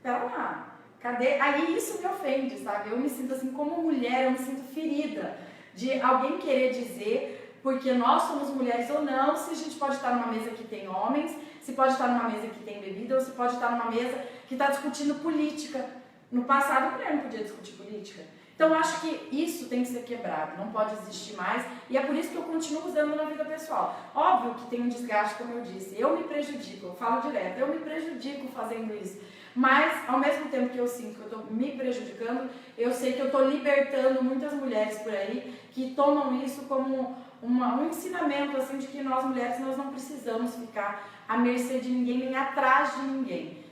Pera lá. Cadê? Aí isso me ofende, sabe? Eu me sinto assim, como mulher, eu me sinto ferida de alguém querer dizer porque nós somos mulheres ou não, se a gente pode estar numa mesa que tem homens, se pode estar numa mesa que tem bebida, ou se pode estar numa mesa que está discutindo política. No passado, a mulher não podia discutir política. Então, eu acho que isso tem que ser quebrado, não pode existir mais, e é por isso que eu continuo usando na vida pessoal. Óbvio que tem um desgaste, como eu disse, eu me prejudico, eu falo direto, eu me prejudico fazendo isso. Mas, ao mesmo tempo que eu sinto que eu estou me prejudicando, eu sei que eu estou libertando muitas mulheres por aí que tomam isso como um ensinamento, assim, de que nós mulheres nós não precisamos ficar à mercê de ninguém, nem atrás de ninguém.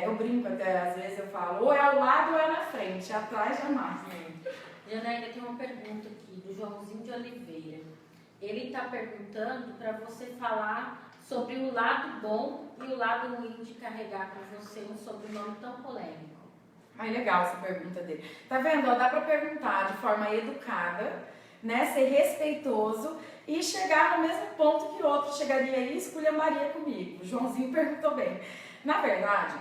Eu brinco até, às vezes eu falo, ou é ao lado ou é na frente, atrás jamais. Janaína, tem uma pergunta aqui do Joãozinho de Oliveira. Ele está perguntando para você falar sobre o lado bom e o lado ruim de carregar com você um sobrenome tão polêmico. Ai, legal essa pergunta dele. Tá vendo? Dá para perguntar de forma educada, né? Ser respeitoso e chegar no mesmo ponto que outro chegaria e esculhambaria comigo. O Joãozinho perguntou bem. Na verdade,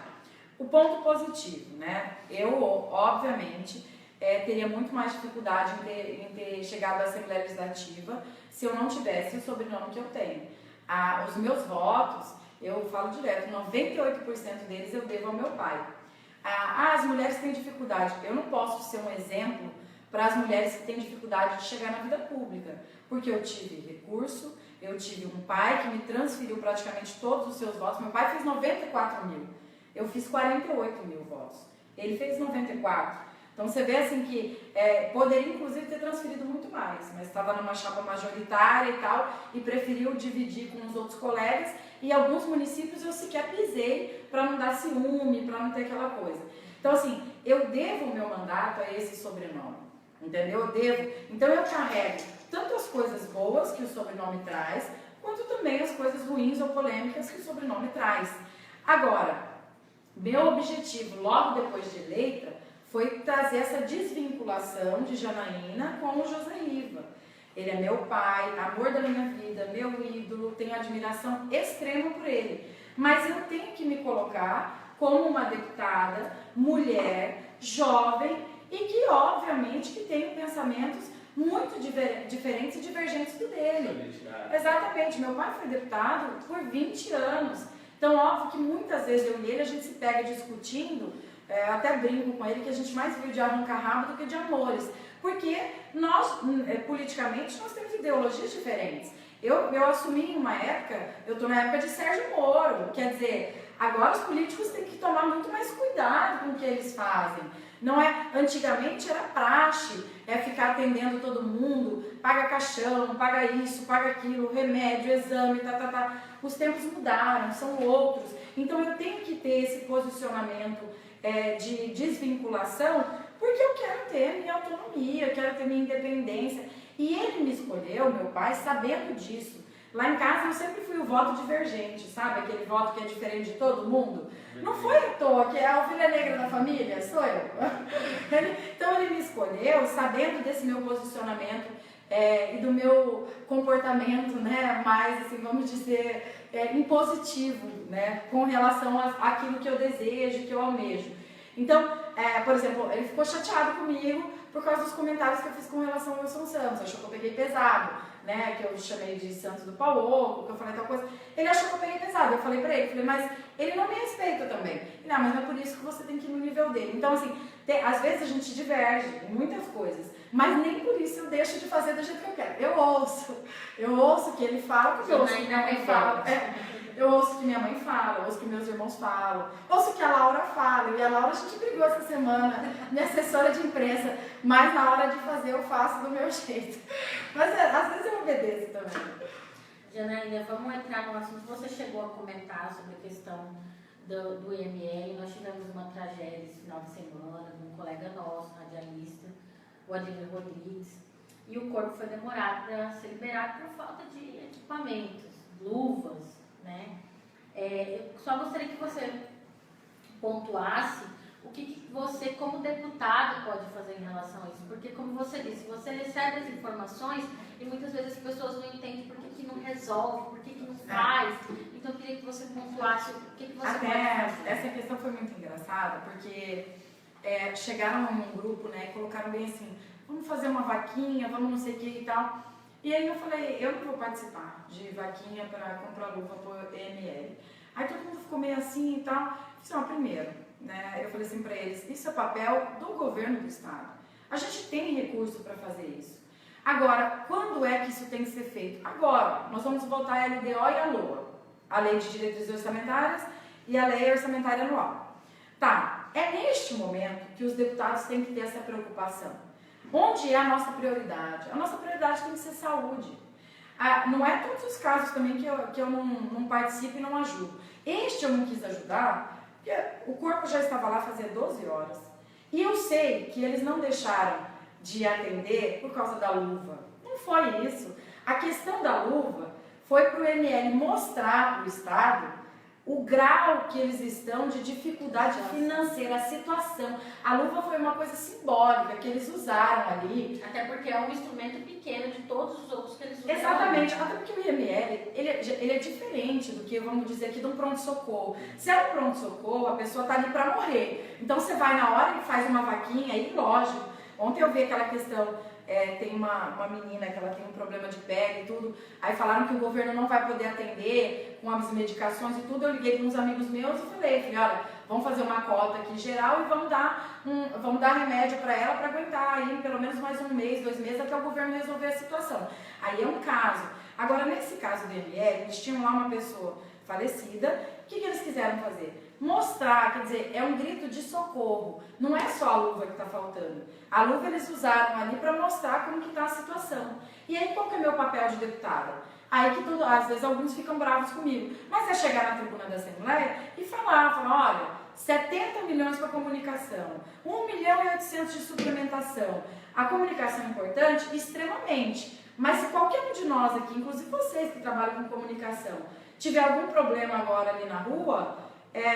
o ponto positivo, né? Eu, obviamente, teria muito mais dificuldade em ter chegado à Assembleia Legislativa se eu não tivesse o sobrenome que eu tenho. Os meus votos, eu falo direto, 98% deles eu devo ao meu pai. As mulheres têm dificuldade. Eu não posso ser um exemplo para as mulheres que têm dificuldade de chegar na vida pública, porque eu tive recurso, eu tive um pai que me transferiu praticamente todos os seus votos. Meu pai fez 94 mil, eu fiz 48 mil votos, ele fez 94. Então você vê assim que poderia inclusive ter transferido muito mais, mas estava numa chapa majoritária e tal, e preferiu dividir com os outros colegas, e alguns municípios eu sequer pisei para não dar ciúme, para não ter aquela coisa. Então assim, eu devo o meu mandato a esse sobrenome, entendeu? Eu devo. Então eu carrego tanto as coisas boas que o sobrenome traz, quanto também as coisas ruins ou polêmicas que o sobrenome traz. Agora, meu objetivo logo depois de eleita foi trazer essa desvinculação de Janaína com o José Riva. Ele é meu pai, amor da minha vida, meu ídolo, tenho admiração extrema por ele. Mas eu tenho que me colocar como uma deputada, mulher, jovem e que, obviamente, que tem pensamentos muito diferentes e divergentes do dele. Exatamente. Meu pai foi deputado por 20 anos. Então, óbvio que muitas vezes eu e ele, a gente se pega discutindo, até brinco com ele que a gente mais viu de arrancar rabo do que de amores. Porque nós, politicamente, nós temos ideologias diferentes. Eu assumi em uma época, eu estou na época de Sérgio Moro, quer dizer, agora os políticos têm que tomar muito mais cuidado com o que eles fazem. Não é, antigamente era praxe, ficar atendendo todo mundo, paga caixão, paga isso, paga aquilo, remédio, exame, Os tempos mudaram, são outros. Então eu tenho que ter esse posicionamento de desvinculação, porque eu quero ter minha autonomia, eu quero ter minha independência. E ele me escolheu, meu pai, sabendo disso. Lá em casa eu sempre fui o voto divergente, sabe? Aquele voto que é diferente de todo mundo. Não foi à toa que é a ovelha negra da família, sou eu. Então ele me escolheu sabendo desse meu posicionamento e do meu comportamento, né, mais, assim, vamos dizer, impositivo, né, com relação àquilo que eu desejo, que eu almejo. Então, por exemplo, ele ficou chateado comigo por causa dos comentários que eu fiz com relação ao Wilson Santos. Achou que eu peguei pesado, né? Que eu chamei de Santos do Paulo, que eu falei tal coisa. Ele achou que eu peguei pesado. Eu falei pra ele, mas ele não me respeita também. Não, mas não é por isso que você tem que ir no nível dele. Então, assim, às vezes a gente diverge em muitas coisas, mas nem por isso eu deixo de fazer do jeito que eu quero. Eu ouço o que ele fala, porque eu ouço o que minha mãe fala. Eu ouço o que minha mãe fala, eu ouço o que meus irmãos falam, ouço o que a Laura fala. E a Laura, a gente brigou essa semana, minha assessora de imprensa, mas na hora de fazer eu faço do meu jeito. Mas às vezes eu obedeço também. Janaína, vamos entrar no assunto. Você chegou a comentar sobre a questão do IML. Nós tivemos uma tragédia esse final de semana de um colega nosso, radialista, o Ademir Rodrigues, e o corpo foi demorado para ser liberado por falta de equipamentos, luvas, né? Eu só gostaria que você pontuasse o que você, como deputado, pode fazer em relação a isso. Porque, como você disse, você recebe as informações e muitas vezes as pessoas não entendem por que não resolve, por que não faz. Então, eu queria que você pontuasse o que você pode fazer. Essa questão foi muito engraçada, porque chegaram em um grupo, né, e colocaram bem assim, vamos fazer uma vaquinha, vamos não sei o que e tal. E aí eu falei, eu não vou participar de vaquinha para comprar luva por EML. Aí todo mundo ficou meio assim e tal. Eu disse, primeiro, né, eu falei assim para eles, isso é papel do governo do estado. A gente tem recurso para fazer isso. Agora, quando é que isso tem que ser feito? Agora, nós vamos votar a LDO e a LOA, a Lei de Diretrizes Orçamentárias e a Lei Orçamentária Anual. Tá, é neste momento que os deputados têm que ter essa preocupação. Onde é a nossa prioridade? A nossa prioridade tem que ser saúde. Não é todos os casos também que eu não participo e não ajudo. Este eu não quis ajudar, porque o corpo já estava lá fazia 12 horas. E eu sei que eles não deixaram de atender por causa da luva. Não foi isso. A questão da luva foi para o ML mostrar para o Estado o grau que eles estão de dificuldade financeira, a situação. A luva foi uma coisa simbólica que eles usaram ali. Até porque é um instrumento pequeno de todos os outros que eles usam. Exatamente, até porque o IML, ele é diferente do que, vamos dizer aqui, de um pronto-socorro. Se é um pronto-socorro, a pessoa está ali para morrer. Então você vai na hora e faz uma vaquinha, e lógico. Ontem eu vi aquela questão... tem uma menina que ela tem um problema de pele e tudo, aí falaram que o governo não vai poder atender com as medicações e tudo, eu liguei para uns amigos meus e falei, olha, vamos fazer uma cota aqui geral e vamos dar remédio para ela para aguentar aí pelo menos mais 1 mês, 2 meses, até o governo resolver a situação. Aí é um caso. Agora, nesse caso do ML, eles tinham lá uma pessoa falecida, o que eles quiseram fazer? Mostrar, quer dizer, é um grito de socorro, não é só a luva que está faltando. A luva eles usaram ali para mostrar como que está a situação. E aí, qual que é o meu papel de deputada? Aí que tudo, às vezes alguns ficam bravos comigo, mas é chegar na tribuna da Assembleia e falar, olha, 70 milhões para comunicação, 1 milhão e 800 de suplementação. A comunicação é importante? Extremamente. Mas se qualquer um de nós aqui, inclusive vocês que trabalham com comunicação, tiver algum problema agora ali na rua,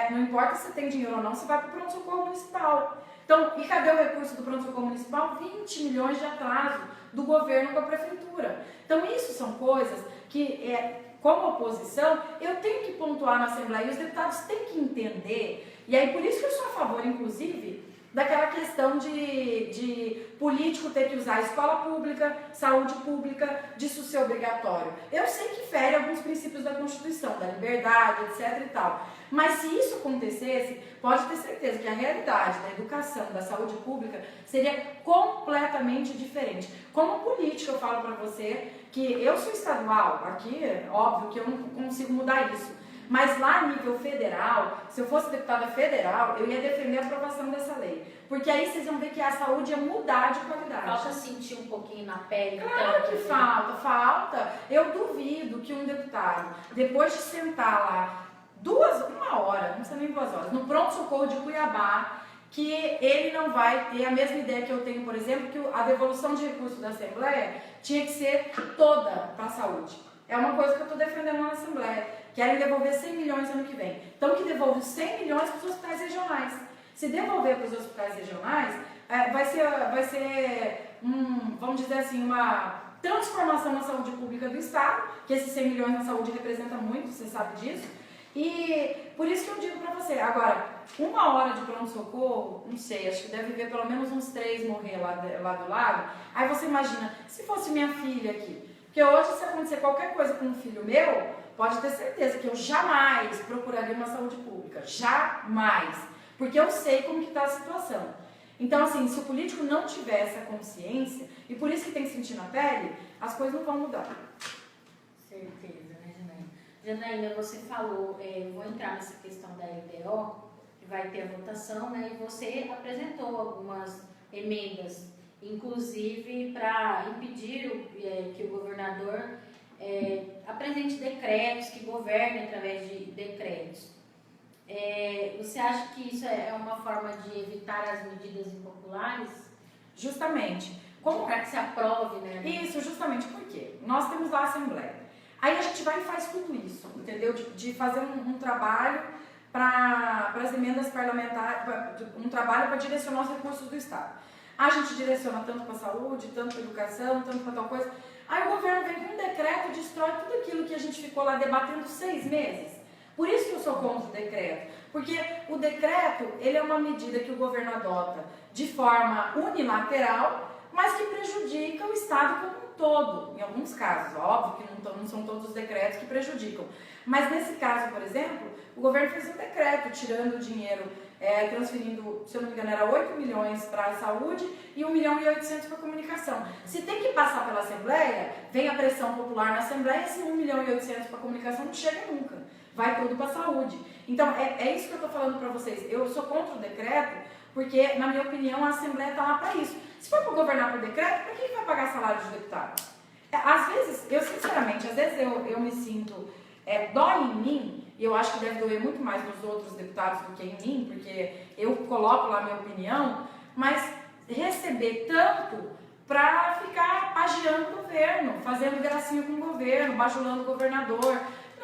não importa se tem dinheiro ou não, você vai para o pronto-socorro municipal. Então, e cadê o recurso do pronto-socorro municipal? 20 milhões de atraso do governo com a prefeitura. Então, isso são coisas que, como oposição, eu tenho que pontuar na Assembleia e os deputados têm que entender. E aí, por isso que eu sou a favor, inclusive, daquela questão de político ter que usar escola pública, saúde pública, disso ser obrigatório. Eu sei que fere alguns princípios da Constituição, da liberdade, etc e tal. Mas se isso acontecesse, pode ter certeza que a realidade da educação, da saúde pública, seria completamente diferente. Como política, eu falo para você que eu sou estadual, aqui, óbvio que eu não consigo mudar isso. Mas lá a nível federal, se eu fosse deputada federal, eu ia defender a aprovação dessa lei. Porque aí vocês vão ver que a saúde ia mudar de qualidade. Falta sentir um pouquinho na pele. Claro que falta. Eu duvido que um deputado, depois de sentar lá 1 hora, não sei nem 2 horas, no pronto-socorro de Cuiabá, que ele não vai ter a mesma ideia que eu tenho, por exemplo, que a devolução de recursos da Assembleia tinha que ser toda para a saúde. É uma coisa que eu estou defendendo na Assembleia. Querem devolver 100 milhões ano que vem. Então, que devolve 100 milhões para os hospitais regionais. Se devolver para os hospitais regionais, vai ser vamos dizer assim, uma transformação na saúde pública do Estado, que esses 100 milhões na saúde representa muito, você sabe disso. E por isso que eu digo para você, agora, 1 hora de pronto-socorro, não sei, acho que deve ver pelo menos uns 3 morrer lá do lado. Aí você imagina, se fosse minha filha aqui, porque hoje se acontecer qualquer coisa com um filho meu, pode ter certeza que eu jamais procuraria uma saúde pública, jamais, porque eu sei como que está a situação. Então, assim, se o político não tiver essa consciência, e por isso que tem que sentir na pele, as coisas não vão mudar. Certeza, né, Janaína? Janaína, você falou, vou entrar nessa questão da LDO, que vai ter a votação, né, e você apresentou algumas emendas, inclusive para impedir que o governador apresente decretos, que governe através de decretos. Você acha que isso é uma forma de evitar as medidas impopulares? Justamente. Para que se aprove, né? Isso, justamente porque nós temos lá a Assembleia. Aí a gente vai e faz tudo isso, entendeu? De fazer um trabalho para as emendas parlamentares, um trabalho para direcionar os recursos do Estado. A gente direciona tanto para a saúde, tanto para a educação, tanto para tal coisa. Aí o governo vem com um decreto e destrói tudo aquilo que a gente ficou lá debatendo 6 meses. Por isso que eu sou contra o decreto. Porque o decreto, ele é uma medida que o governo adota de forma unilateral, mas que prejudica o Estado como um todo. Em alguns casos, óbvio que não são todos os decretos que prejudicam. Mas nesse caso, por exemplo, o governo fez um decreto tirando o dinheiro, transferindo, se eu não me engano, era 8 milhões para a saúde e 1 milhão e 800 para a comunicação. Se tem que passar pela Assembleia, vem a pressão popular na Assembleia, esse 1 milhão e 800 para a comunicação não chega nunca. Vai tudo para a saúde. Então, é isso que eu estou falando para vocês. Eu sou contra o decreto, porque, na minha opinião, a Assembleia está lá para isso. Se for para governar por decreto, para quem vai pagar salário de deputado? Às vezes, eu sinceramente, às vezes eu me sinto, dói em mim, e eu acho que deve doer muito mais nos outros deputados do que em mim, porque eu coloco lá a minha opinião, mas receber tanto para ficar agiando o governo, fazendo gracinha com o governo, bajulando o governador.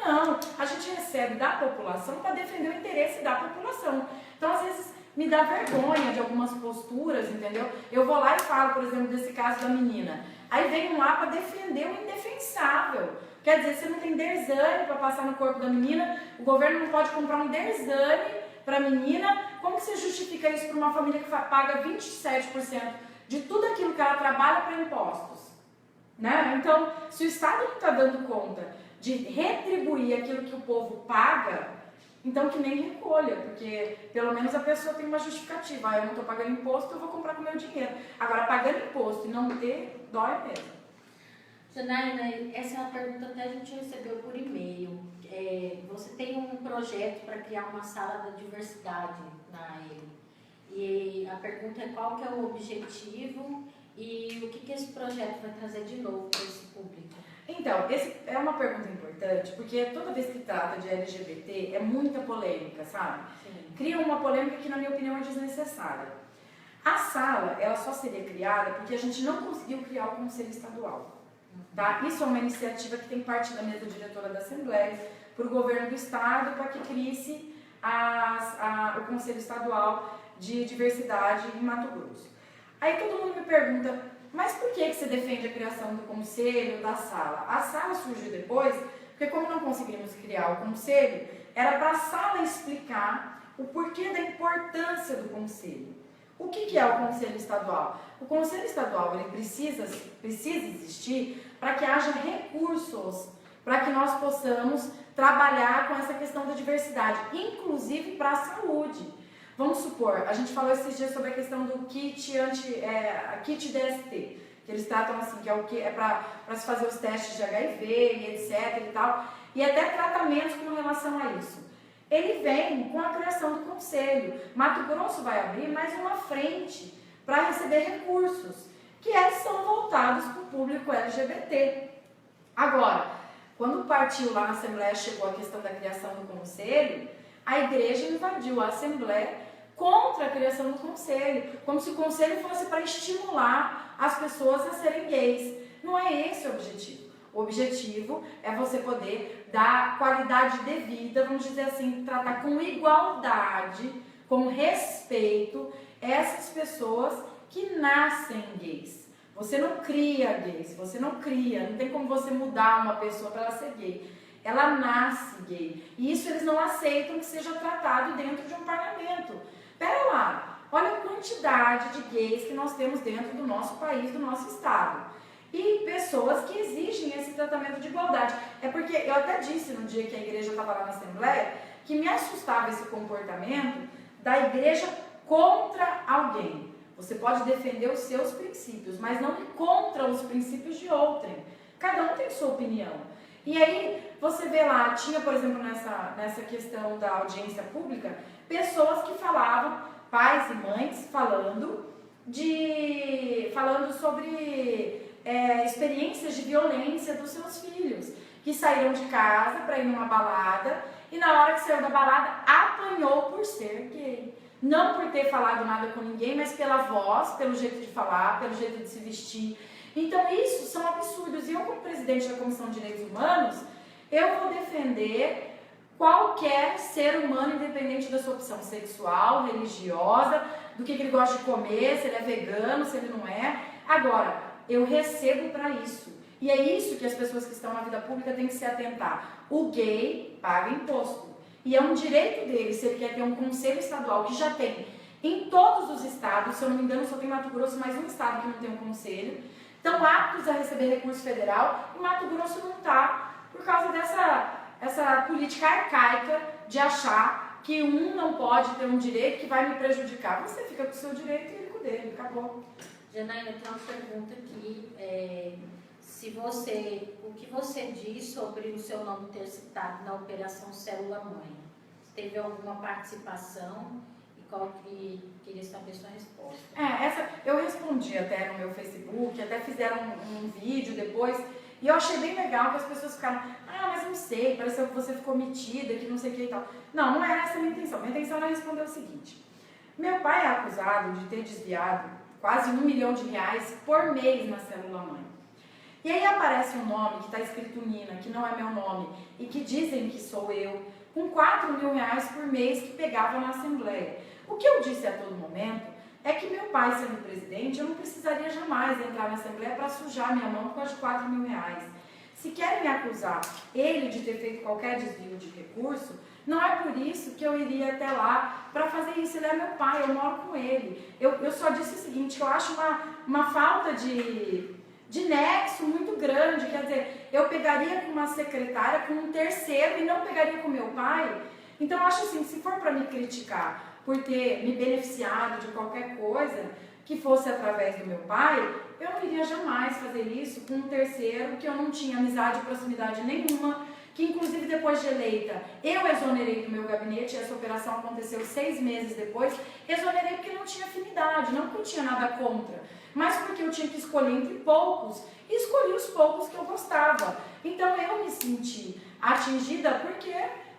Não, a gente recebe da população para defender o interesse da população. Então, às vezes, me dá vergonha de algumas posturas, entendeu? Eu vou lá e falo, por exemplo, desse caso da menina. Aí vem lá para defender o indefensável. Quer dizer, você não tem Derzane para passar no corpo da menina, o governo não pode comprar um Derzane para a menina. Como que você justifica isso para uma família que paga 27% de tudo aquilo que ela trabalha para impostos? Né? Então, se o Estado não está dando conta de retribuir aquilo que o povo paga, então que nem recolha, porque pelo menos a pessoa tem uma justificativa. Ah, eu não estou pagando imposto, eu vou comprar com o meu dinheiro. Agora, pagando imposto e não ter, dói mesmo. Janaína, essa é uma pergunta até a gente recebeu por e-mail. Você tem um projeto para criar uma sala da diversidade na AEL. E a pergunta é qual que é o objetivo e o que esse projeto vai trazer de novo para esse público? Então, essa é uma pergunta importante, porque toda vez que trata de LGBT é muita polêmica, sabe? Sim. Cria uma polêmica que, na minha opinião, é desnecessária. A sala, ela só seria criada porque a gente não conseguiu criar o Conselho Estadual. Tá? Isso é uma iniciativa que tem que partir da mesa diretora da Assembleia, para o governo do Estado, para que crie-se o Conselho Estadual de Diversidade em Mato Grosso. Aí todo mundo me pergunta, mas por que você defende a criação do conselho, da sala? A sala surgiu depois, porque como não conseguimos criar o conselho, era para a sala explicar o porquê da importância do conselho. O que é o conselho estadual? O conselho estadual ele precisa existir para que haja recursos, para que nós possamos trabalhar com essa questão da diversidade, inclusive para a saúde. Vamos supor, a gente falou esses dias sobre a questão do kit DST, que eles tratam assim, que é o que é para se fazer os testes de HIV e etc e tal, e até tratamentos com relação a isso. Ele vem com a criação do conselho. Mato Grosso vai abrir mais uma frente para receber recursos, que são voltados para o público LGBT. Agora, quando partiu lá na Assembleia, chegou a questão da criação do conselho, a igreja invadiu a Assembleia contra a criação do conselho, como se o conselho fosse para estimular as pessoas a serem gays. Não é esse o objetivo. O objetivo é você poder dar qualidade de vida, vamos dizer assim, tratar com igualdade, com respeito, essas pessoas que nascem gays. Você não cria gays, não tem como você mudar uma pessoa para ela ser gay. Ela nasce gay. E isso eles não aceitam que seja tratado dentro de um parlamento. Pera lá, olha a quantidade de gays que nós temos dentro do nosso país, do nosso estado. E pessoas que exigem esse tratamento de igualdade. É porque eu até disse no dia que a igreja estava lá na Assembleia que me assustava esse comportamento da igreja contra alguém. Você pode defender os seus princípios, mas não ir contra os princípios de outrem. Cada um tem sua opinião. E aí você vê lá, tinha por exemplo nessa questão da audiência pública, pessoas que falavam, pais e mães falando sobre experiências de violência dos seus filhos, que saíram de casa para ir numa balada e na hora que saiu da balada apanhou por ser gay. Não por ter falado nada com ninguém, mas pela voz, pelo jeito de falar, pelo jeito de se vestir. Então isso são absurdos. E eu, como presidente da Comissão de Direitos Humanos, eu vou defender qualquer ser humano, independente da sua opção sexual, religiosa, do que ele gosta de comer, se ele é vegano, se ele não é. Agora, eu recebo para isso. E é isso que as pessoas que estão na vida pública têm que se atentar. O gay paga imposto. E é um direito dele, se ele quer ter um conselho estadual, que já tem em todos os estados, se eu não me engano, só tem Mato Grosso, mais um estado que não tem um conselho, estão aptos a receber recurso federal, e Mato Grosso não está, por causa dessa política arcaica de achar que um não pode ter um direito que vai me prejudicar. Você fica com o seu direito e ele com o dele, acabou. Janaína, tem uma pergunta aqui, o que você diz sobre o seu nome ter citado na Operação Célula Mãe? Teve alguma participação e queria saber sua resposta. Eu respondi até no meu Facebook, até fizeram um vídeo depois, e eu achei bem legal que as pessoas ficaram, mas não sei, pareceu que você ficou metida, que não sei o que e tal. Não era essa a minha intenção. Minha intenção era responder o seguinte: meu pai é acusado de ter desviado quase R$1 milhão por mês na Célula Mãe. E aí aparece um nome que está escrito Nina, que não é meu nome, e que dizem que sou eu, com R$4.000 por mês que pegava na Assembleia. O que eu disse a todo momento é que meu pai sendo presidente, eu não precisaria jamais entrar na Assembleia para sujar minha mão por causa de R$4.000. Se querem me acusar ele de ter feito qualquer desvio de recurso, não é por isso que eu iria até lá para fazer isso. Ele é meu pai, eu moro com ele. Eu só disse o seguinte, que eu acho uma falta de nexo muito grande. Quer dizer, eu pegaria com uma secretária, com um terceiro, e não pegaria com meu pai. Então eu acho assim, se for para me criticar por ter me beneficiado de qualquer coisa que fosse através do meu pai, eu não iria jamais fazer isso com um terceiro que eu não tinha amizade e proximidade nenhuma, que inclusive depois de eleita, eu exonerei do meu gabinete, essa operação aconteceu 6 meses depois, exonerei porque não tinha afinidade, não porque eu tinha nada contra, mas porque eu tinha que escolher entre poucos, e escolhi os poucos que eu gostava. Então eu me senti atingida porque,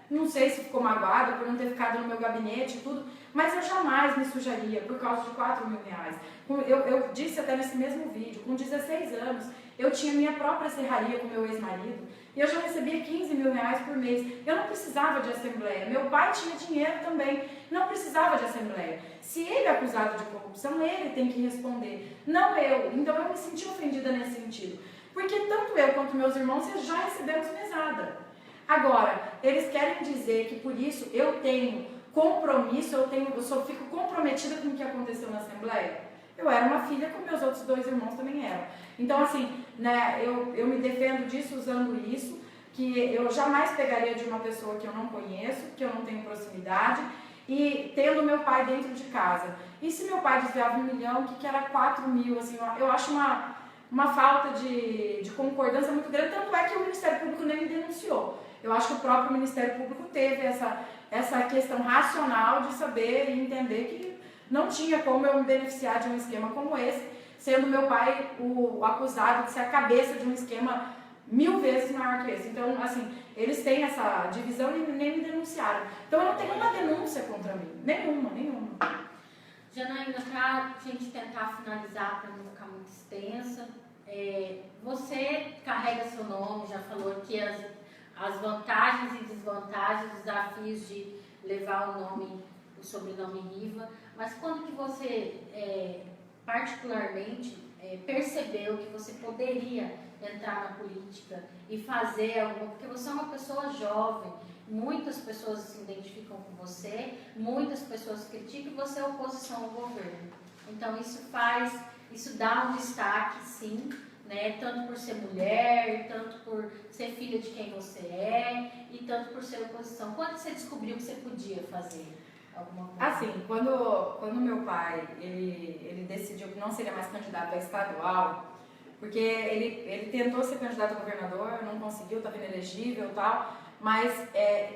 não sei se ficou magoada por não ter ficado no meu gabinete e tudo, mas eu jamais me sujaria por causa de R$4.000. Eu disse até nesse mesmo vídeo, com 16 anos, eu tinha minha própria serraria com meu ex-marido, e eu já recebia R$15.000 por mês. Eu não precisava de assembleia. Meu pai tinha dinheiro também, não precisava de assembleia. Se ele é acusado de corrupção, ele tem que responder, não eu. Então eu me senti ofendida nesse sentido, porque tanto eu quanto meus irmãos já recebemos mesada. Agora, eles querem dizer que por isso eu tenho compromisso, eu fico comprometida com o que aconteceu na Assembleia. Eu era uma filha, como meus outros 2 irmãos também eram. Então, assim, né, eu me defendo disso usando isso, que eu jamais pegaria de uma pessoa que eu não conheço, que eu não tenho proximidade, e tendo meu pai dentro de casa. E se meu pai desviava R$1 milhão, que era 4 mil, assim, eu acho uma falta de concordância muito grande, tanto é que o Ministério Público nem me denunciou. Eu acho que o próprio Ministério Público teve essa questão racional de saber e entender que não tinha como eu me beneficiar de um esquema como esse, sendo meu pai o acusado de ser a cabeça de um esquema 1000 vezes maior que esse. Então, assim, eles têm essa divisão e nem me denunciaram. Então, eu não tenho uma denúncia contra mim. Nenhuma. Janaína, para a gente tentar finalizar, para não ficar muito extensa, você carrega seu nome, já falou aqui as vantagens e desvantagens, desafios de levar o sobrenome Riva, mas quando que você particularmente percebeu que você poderia entrar na política e fazer alguma, porque você é uma pessoa jovem, muitas pessoas se identificam com você, muitas pessoas criticam e você é oposição ao governo. Então isso dá um destaque, sim, né? Tanto por ser mulher, tanto por ser filha de quem você é e tanto por ser oposição. Quando você descobriu que você podia fazer alguma coisa? Assim, quando meu pai ele decidiu que não seria mais candidato a estadual, porque ele tentou ser candidato a governador, não conseguiu, estava inelegível e tal, mas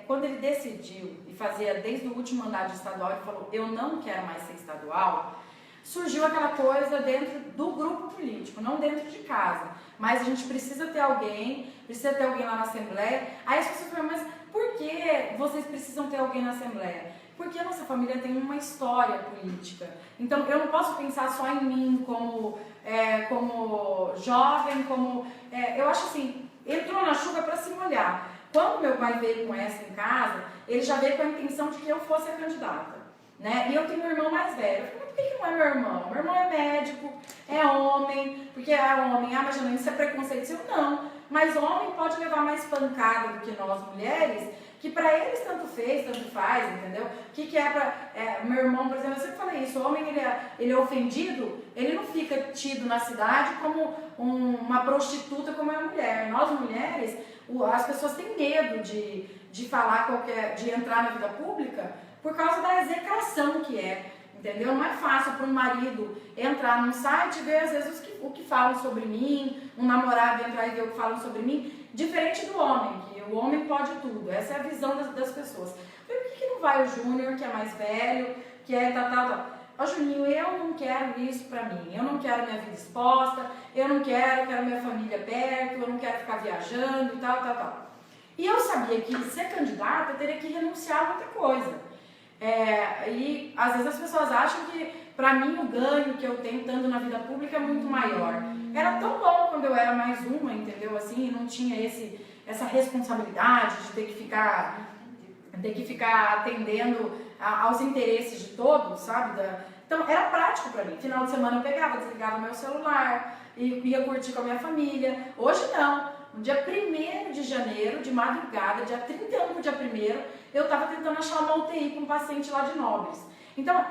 quando ele decidiu e fazia desde o último mandato de estadual, ele falou, eu não quero mais ser estadual, surgiu aquela coisa dentro do grupo político, não dentro de casa. Mas a gente precisa ter alguém lá na Assembleia. Aí as pessoas falam, mas por que vocês precisam ter alguém na Assembleia? Porque a nossa família tem uma história política. Então eu não posso pensar só em mim como jovem, eu acho assim, entrou na chuva para se molhar. Quando meu pai veio com essa em casa, ele já veio com a intenção de que eu fosse a candidata. Né? E eu tenho um irmão mais velho. Eu falei, mas por que não é meu irmão? Meu irmão é médico, é homem, porque é homem, mas Janaína, isso é preconceito? Eu não, mas homem pode levar mais pancada do que nós mulheres, que pra eles tanto fez, tanto faz, entendeu? O que é pra... meu irmão, por exemplo, eu sempre falei isso, o homem ele é ofendido, ele não fica tido na cidade como uma prostituta como é a mulher. Nós mulheres, as pessoas têm medo de falar de entrar na vida pública, por causa da execração que é, entendeu? Não é fácil para um marido entrar num site e ver às vezes o que falam sobre mim, um namorado entrar e ver o que falam sobre mim, diferente do homem, que o homem pode tudo, essa é a visão das pessoas. Por que não vai o Júnior, que é mais velho, que é tal? Ó, Juninho, eu não quero isso pra mim, eu não quero minha vida exposta, eu quero minha família perto, eu não quero ficar viajando e tal. E eu sabia que ser candidata eu teria que renunciar a muita coisa. E às vezes as pessoas acham que para mim o ganho que eu tenho estando na vida pública é muito maior. Era tão bom quando eu era mais uma, entendeu? Assim, não tinha essa responsabilidade de ter que ficar atendendo aos interesses de todos, sabe? Então era prático para mim. Final de semana eu pegava, desligava meu celular, e ia curtir com a minha família. Hoje não. No dia 1º de janeiro, de madrugada, dia 31 pro dia 1º, eu estava tentando achar uma UTI para um paciente lá de Nobres. Então,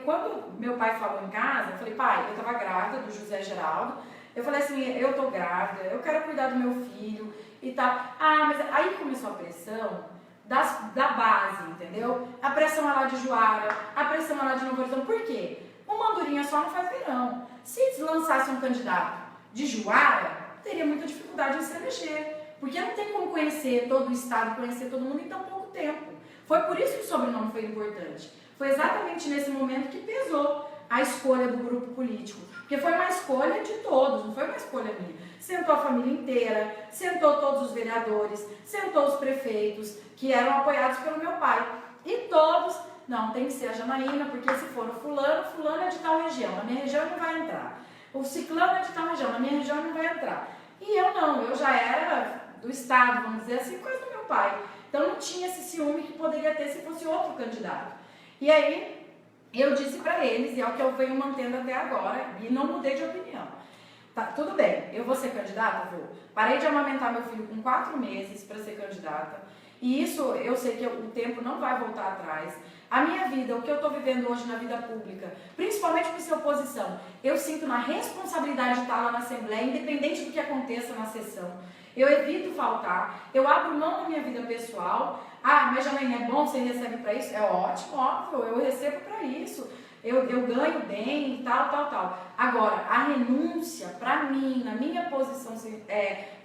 quando meu pai falou em casa, eu falei, pai, eu estava grávida do José Geraldo, eu falei assim, eu tô grávida, eu quero cuidar do meu filho e tal. Mas aí começou a pressão da base, entendeu? A pressão é lá de Juara, a pressão é lá de Novo Horizonte. Por quê? Uma andorinha só não faz verão. Se lançasse um candidato de Juara, teria muita dificuldade em se eleger, porque não tem como conhecer todo o estado, conhecer todo mundo em tão pouco tempo. Foi por isso que o sobrenome foi importante. Foi exatamente nesse momento que pesou a escolha do grupo político, porque foi uma escolha de todos, não foi uma escolha minha. Sentou a família inteira, sentou todos os vereadores, sentou os prefeitos, que eram apoiados pelo meu pai, e todos, não, tem que ser a Janaína, porque se for o fulano é de tal região, na minha região não vai entrar. O ciclano é de tal região, na minha região não vai entrar. E eu não, eu já era do estado, vamos dizer assim, coisa do meu pai. Então não tinha esse ciúme que poderia ter se fosse outro candidato. E aí eu disse para eles, e é o que eu venho mantendo até agora, e não mudei de opinião. Tá, tudo bem, eu vou ser candidata? Vou. Parei de amamentar meu filho com 4 meses para ser candidata. E isso eu sei que o tempo não vai voltar atrás. A minha vida, o que eu estou vivendo hoje na vida pública, principalmente por ser oposição, eu sinto na responsabilidade de estar lá na Assembleia, independente do que aconteça na sessão. Eu evito faltar, eu abro mão da minha vida pessoal. Mas Janaína, é bom, você recebe para isso? É ótimo, óbvio, eu recebo para isso. Eu ganho bem e tal. Agora, a renúncia, para mim, na minha posição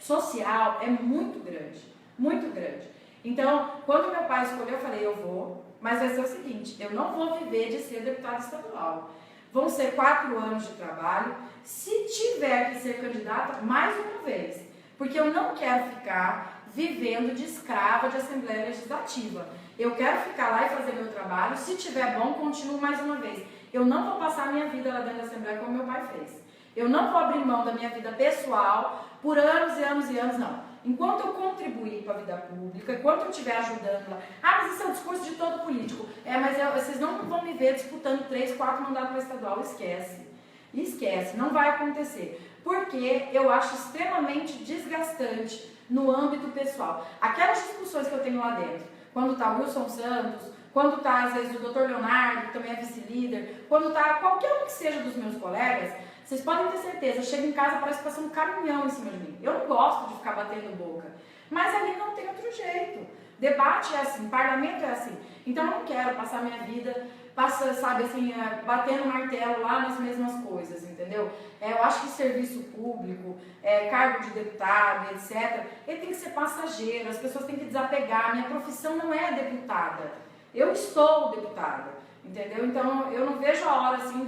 social, é muito grande, muito grande. Então, quando meu pai escolheu, eu falei, eu vou, mas vai ser o seguinte, eu não vou viver de ser deputada estadual. Vão ser 4 anos de trabalho, se tiver que ser candidata, mais uma vez, porque eu não quero ficar vivendo de escrava de Assembleia Legislativa. Eu quero ficar lá e fazer meu trabalho, se tiver bom, continuo mais uma vez. Eu não vou passar a minha vida lá dentro da Assembleia como meu pai fez. Eu não vou abrir mão da minha vida pessoal por anos e anos e anos, não. Enquanto eu contribuir para a vida pública, enquanto eu estiver ajudando lá... mas esse é o discurso de todo político. Vocês não vão me ver disputando 3, 4 mandatos para estadual. Esquece, não vai acontecer. Porque eu acho extremamente desgastante no âmbito pessoal. Aquelas discussões que eu tenho lá dentro, quando está o Wilson Santos, quando está, às vezes, o Dr. Leonardo, que também é vice-líder, quando está qualquer um que seja dos meus colegas, vocês podem ter certeza, eu chego em casa, parece que passa um caminhão em cima de mim. Eu não gosto de ficar batendo boca, mas ali não tem outro jeito. Debate é assim, parlamento é assim. Então eu não quero passar minha vida, batendo martelo lá nas mesmas coisas, entendeu? Eu acho que serviço público, cargo de deputado, etc., ele tem que ser passageiro, as pessoas têm que desapegar. Minha profissão não é deputada, eu estou deputada, entendeu? Então eu não vejo a hora assim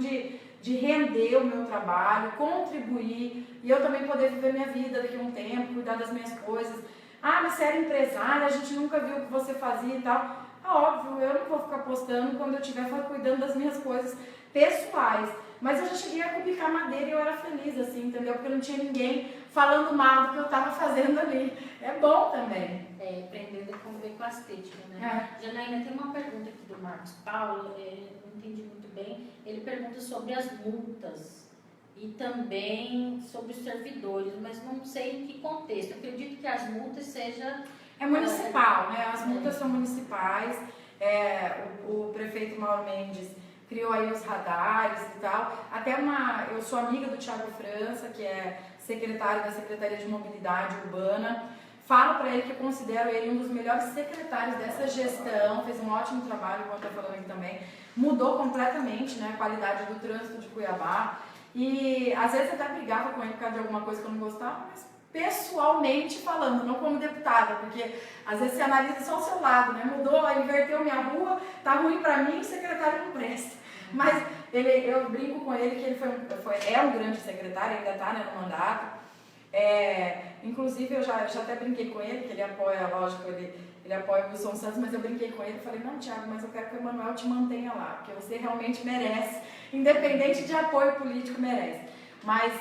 de render o meu trabalho, contribuir, e eu também poder viver minha vida daqui a um tempo, cuidar das minhas coisas. Mas você era empresária, a gente nunca viu o que você fazia e tal. Óbvio, eu não vou ficar postando quando eu estiver cuidando das minhas coisas pessoais. Mas eu já cheguei a cubicar madeira e eu era feliz, assim, entendeu? Porque não tinha ninguém falando mal do que eu estava fazendo ali. É bom também. Aprendendo a conviver com a estética, né? Janaína, tem uma pergunta aqui do Marcos Paulo, não entendi muito bem. Ele pergunta sobre as multas e também sobre os servidores, mas não sei em que contexto. Eu acredito que as multas sejam... É municipal, né? As multas são municipais. O prefeito Mauro Mendes criou aí os radares e tal. Eu sou amiga do Thiago França, que é secretário da Secretaria de Mobilidade Urbana. Falo para ele que eu considero ele um dos melhores secretários dessa gestão. Fez um ótimo trabalho, como eu estou falando aqui também. Mudou completamente, né, a qualidade do trânsito de Cuiabá. E às vezes até brigava com ele por causa de alguma coisa que eu não gostava, mas pessoalmente falando, não como deputada, porque às vezes você analisa só o seu lado, né? Mudou, inverteu minha rua, tá ruim para mim, o secretário não presta. Mas eu brinco com ele que ele é um grande secretário, ainda está, né, no mandato. Inclusive eu já até brinquei com ele, que ele apoia, lógico, ele ele apoia o Wilson Santos, mas eu brinquei com ele e falei, não, Thiago, mas eu quero que o Emanuel te mantenha lá, porque você realmente merece, independente de apoio político, merece. Mas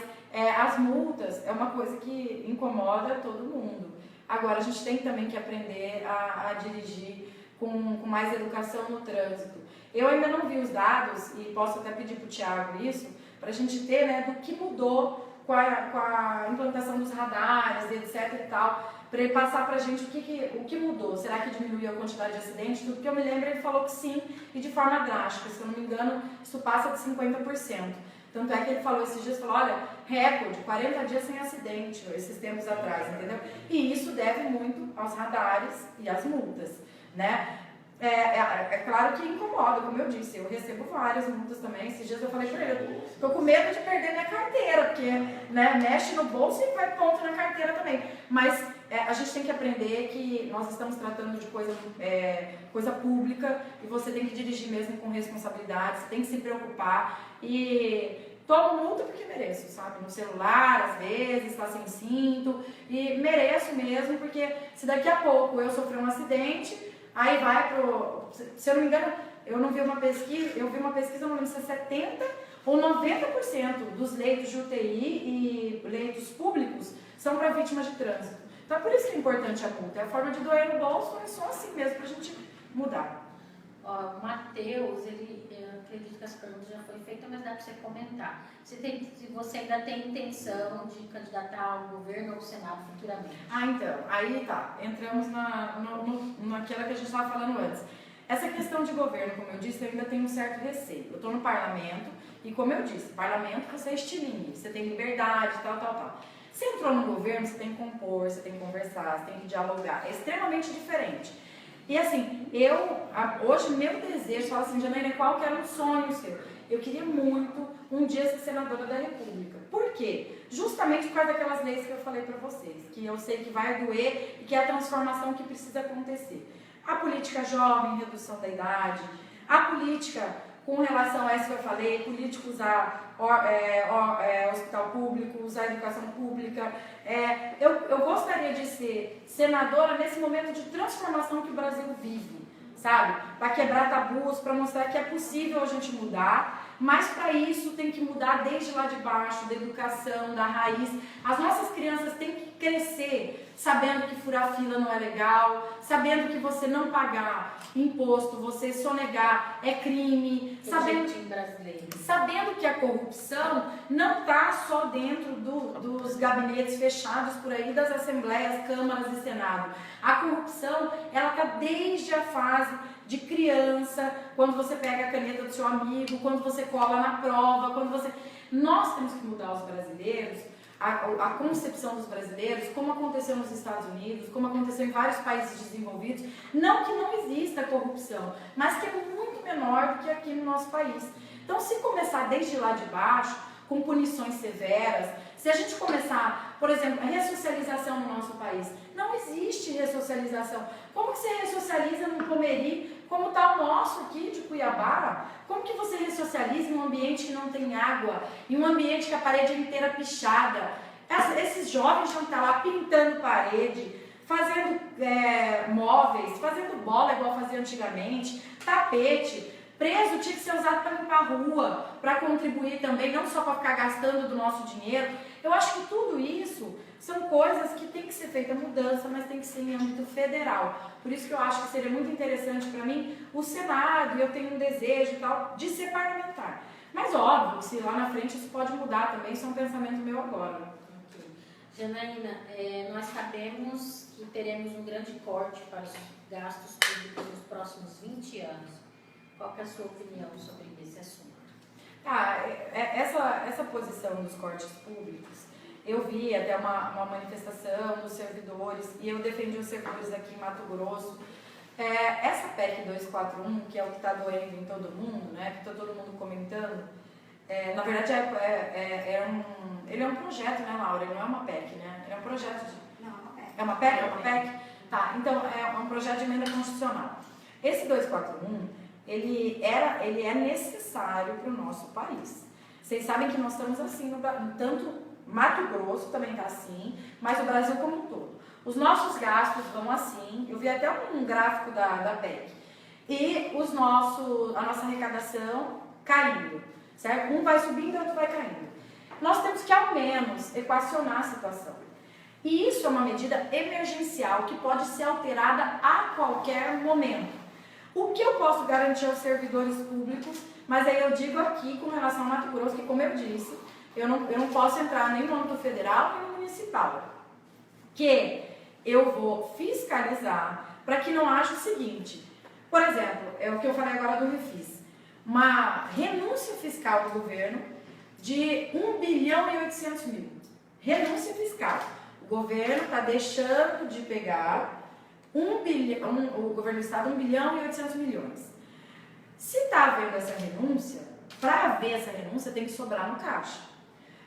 as multas é uma coisa que incomoda todo mundo. Agora, a gente tem também que aprender a dirigir com mais educação no trânsito. Eu ainda não vi os dados, e posso até pedir para o Thiago isso, para a gente ter, né, do que mudou com a implantação dos radares, etc e tal, para ele passar para a gente o que mudou. Será que diminuiu a quantidade de acidentes? Tudo que eu me lembro, ele falou que sim, e de forma drástica. Se eu não me engano, isso passa de 50%. Tanto é que ele falou esses dias, falou, olha, recorde, 40 dias sem acidente, esses tempos atrás, entendeu? E isso deve muito aos radares e às multas, né? É claro que incomoda, como eu disse, eu recebo várias multas também. Esses dias eu falei pra ele, eu tô com medo de perder minha carteira, porque, né, mexe no bolso e vai ponto na carteira também. Mas a gente tem que aprender que nós estamos tratando de coisa pública e você tem que dirigir mesmo com responsabilidade, você tem que se preocupar e tomo multa porque mereço, sabe? No celular, às vezes, tá sem cinto e mereço mesmo, porque se daqui a pouco eu sofrer um acidente, aí vai pro... Se eu não me engano, eu vi uma pesquisa, não lembro se é 70% ou 90% dos leitos de UTI e leitos públicos são para vítimas de trânsito. Então é por isso que é importante a multa. É a forma de doer no bolso, é só assim mesmo pra gente mudar. Ó, o Matheus, eu acredito que essa pergunta já foi feita, mas dá para você comentar. Se você ainda tem intenção de candidatar ao governo ou ao Senado futuramente? Então, aí tá, entramos naquela que a gente estava falando antes. Essa questão de governo, como eu disse, eu ainda tenho um certo receio. Eu estou no parlamento e, como eu disse, parlamento você é estilingue, você tem liberdade, tal. Você entrou no governo, você tem que compor, você tem que conversar, você tem que dialogar. É extremamente diferente. E assim, hoje meu desejo, fala assim, Janaína, qual que era um sonho seu? Eu queria muito um dia ser senadora da República. Por quê? Justamente por causa daquelas leis que eu falei para vocês, que eu sei que vai doer e que é a transformação que precisa acontecer. A política jovem, redução da idade, a política com relação a isso que eu falei, político usar hospital público, usar educação pública. Eu gostaria de ser senadora nesse momento de transformação que o Brasil vive, sabe? Para quebrar tabus, para mostrar que é possível a gente mudar, mas para isso tem que mudar desde lá de baixo, da educação, da raiz. As nossas crianças têm que crescer sabendo que furar fila não é legal, sabendo que você não pagar imposto, você sonegar é crime, sabendo que a corrupção não está só dentro dos gabinetes fechados por aí, das assembleias, câmaras e senado. A corrupção, ela está desde a fase de criança, quando você pega a caneta do seu amigo, quando você cola na prova, Nós temos que mudar os brasileiros, a concepção dos brasileiros, como aconteceu nos Estados Unidos, como aconteceu em vários países desenvolvidos. Não que não exista corrupção, mas que é muito menor do que aqui no nosso país. Então, se começar desde lá de baixo, com punições severas, se a gente começar, por exemplo, a ressocialização no nosso país, não existe ressocialização. Como que você ressocializa num Pomeri, como está o nosso aqui de Cuiabá? Como que você ressocializa em um ambiente que não tem água, em um ambiente que a parede é inteira pichada? Esses jovens vão estar lá pintando parede, fazendo móveis, fazendo bola igual fazia antigamente, tapete. Preso tinha que ser usado para limpar a rua, para contribuir também, não só para ficar gastando do nosso dinheiro. Eu acho que tudo isso são coisas que tem que ser feita mudança, mas tem que ser em âmbito federal. Por isso que eu acho que seria muito interessante para mim o Senado, e eu tenho um desejo e tal, de ser parlamentar. Mas óbvio, se lá na frente isso pode mudar também, isso é um pensamento meu agora. Okay. Janaína, nós sabemos que teremos um grande corte para os gastos públicos nos próximos 20 anos. Qual que é a sua opinião sobre esse assunto? Essa posição dos cortes públicos, eu vi até uma manifestação dos servidores, e eu defendi os servidores aqui em Mato Grosso. Essa PEC 241, que é o que está doendo em todo mundo, né, que está todo mundo comentando, na verdade ele é um projeto, né, Laura? Ele não é uma PEC, né? Ele é um projeto de... Não, é uma PEC. É uma PEC? É uma PEC? Tá, então é um projeto de emenda constitucional. Esse 241... Ele é necessário para o nosso país. Vocês sabem que nós estamos assim, tanto Mato Grosso também está assim, mas o Brasil como um todo. os nossos gastos vão assim, eu vi até um gráfico da PEC, e a nossa arrecadação caindo, certo? Um vai subindo e outro vai caindo. Nós temos que, ao menos, equacionar a situação. E isso é uma medida emergencial que pode ser alterada a qualquer momento. O que eu posso garantir aos servidores públicos, mas aí eu digo aqui com relação ao Mato Grosso, que como eu disse, eu não posso entrar nem no âmbito federal nem no municipal, que eu vou fiscalizar para que não haja o seguinte, por exemplo, é o que eu falei agora do Refis, uma renúncia fiscal do governo de 1 bilhão e 800 mil. Renúncia fiscal. O governo está deixando de pegar 1 bilhão, o governo do estado 1 bilhão e 800 milhões. Se está havendo essa renúncia, para haver essa renúncia tem que sobrar no caixa.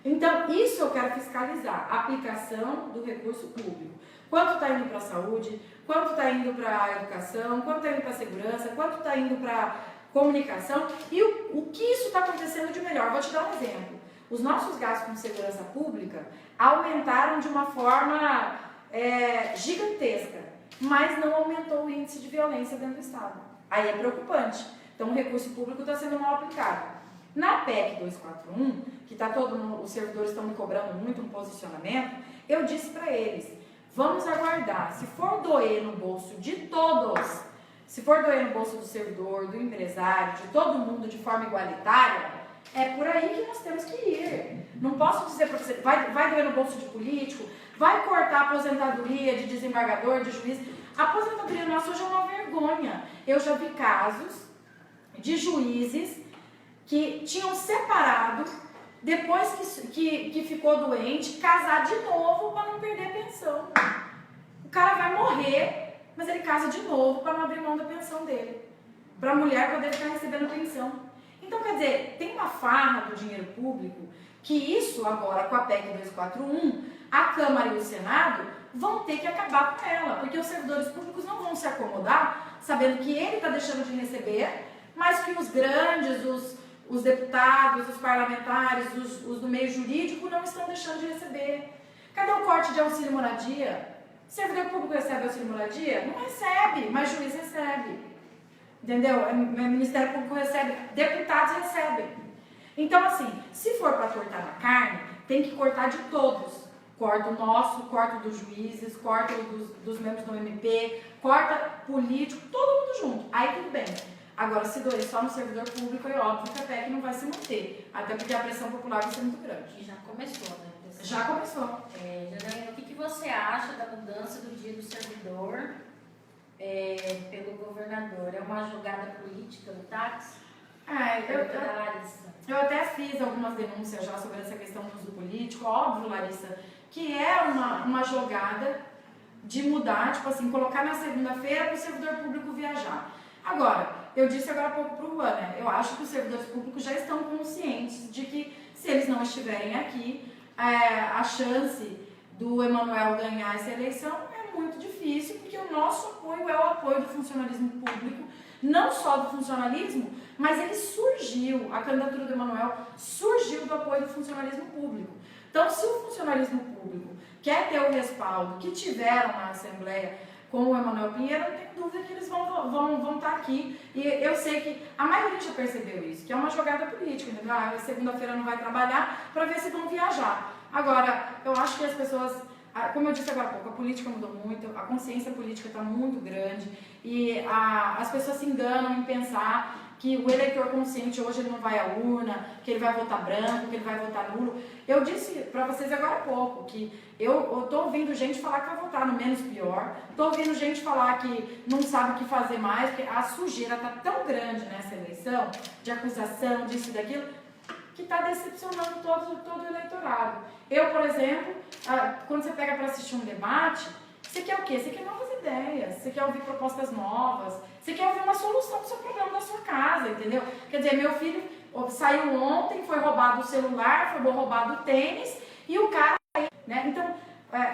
Então, isso eu quero fiscalizar, a aplicação do recurso público. Quanto está indo para a saúde, quanto está indo para a educação, quanto está indo para a segurança, quanto está indo para a comunicação e o que isso está acontecendo de melhor. Vou te dar um exemplo. Os nossos gastos com segurança pública aumentaram de uma forma gigantesca, mas não aumentou o índice de violência dentro do estado. Aí é preocupante. Então, o recurso público está sendo mal aplicado. Na PEC 241, que os servidores estão me cobrando muito um posicionamento, eu disse para eles, vamos aguardar, se for doer no bolso de todos, se for doer no bolso do servidor, do empresário, de todo mundo de forma igualitária, é por aí que nós temos que ir. Não posso dizer para você, vai doer no bolso de político, vai cortar a aposentadoria de desembargador, de juiz. A aposentadoria nossa hoje é uma vergonha. Eu já vi casos de juízes que tinham separado, depois que ficou doente, casar de novo para não perder a pensão. O cara vai morrer, mas ele casa de novo para não abrir mão da pensão dele. Para a mulher poder ficar recebendo pensão. Então, quer dizer, tem uma farra do dinheiro público que isso agora, com a PEC 241, a Câmara e o Senado vão ter que acabar com ela, porque os servidores públicos não vão se acomodar sabendo que ele está deixando de receber, mas que os grandes, os deputados, os parlamentares, os do meio jurídico não estão deixando de receber. Cadê o corte de auxílio moradia? Servidor público recebe auxílio moradia? Não recebe, mas juiz recebe. Entendeu? O Ministério Público recebe, deputados recebem. Então, assim, se for para cortar na carne, tem que cortar de todos. Corta o nosso, corta o dos juízes, corta o dos membros do MP, corta político, todo mundo junto. Aí tudo bem. Agora, se doer só no servidor público, é óbvio que a PEC não vai se manter. Até porque a pressão popular vai ser muito grande. E já começou, né? Já começou. Janaína, o que você acha da mudança do dia do servidor pelo governador? É uma jogada política do táxi? Eu até fiz algumas denúncias já sobre essa questão do uso político. Óbvio, Larissa, que é uma jogada de mudar, tipo assim, colocar na segunda-feira para o servidor público viajar. Agora, eu disse agora há pouco para o Juan, né? Eu acho que os servidores públicos já estão conscientes de que se eles não estiverem aqui, a chance do Emanuel ganhar essa eleição é muito difícil, porque o nosso apoio é o apoio do funcionalismo público, não só do funcionalismo, mas ele surgiu, a candidatura do Emanuel surgiu do apoio do funcionalismo público. Então, se o funcionalismo público quer ter o respaldo que tiveram na Assembleia com o Emanuel Pinheiro, eu não tenho dúvida que eles vão estar aqui. E eu sei que a maioria já percebeu isso, que é uma jogada política, entendeu? Segunda-feira não vai trabalhar para ver se vão viajar. Agora, eu acho que as pessoas, como eu disse agora há pouco, a política mudou muito, a consciência política está muito grande e as pessoas se enganam em pensar que o eleitor consciente hoje ele não vai à urna, que ele vai votar branco, que ele vai votar nulo. Eu disse para vocês agora há pouco que eu estou ouvindo gente falar que vai votar no menos pior, estou ouvindo gente falar que não sabe o que fazer mais, porque a sujeira está tão grande nessa eleição, de acusação, disso e daquilo, que está decepcionando todo o eleitorado. Eu, por exemplo, quando você pega para assistir um debate, você quer o quê? Você quer novas ideias, você quer ouvir propostas novas, você quer ouvir uma solução para o seu problema da sua casa, entendeu? Quer dizer, meu filho saiu ontem, foi roubado o celular, foi roubado o tênis, e o cara... Né? Então,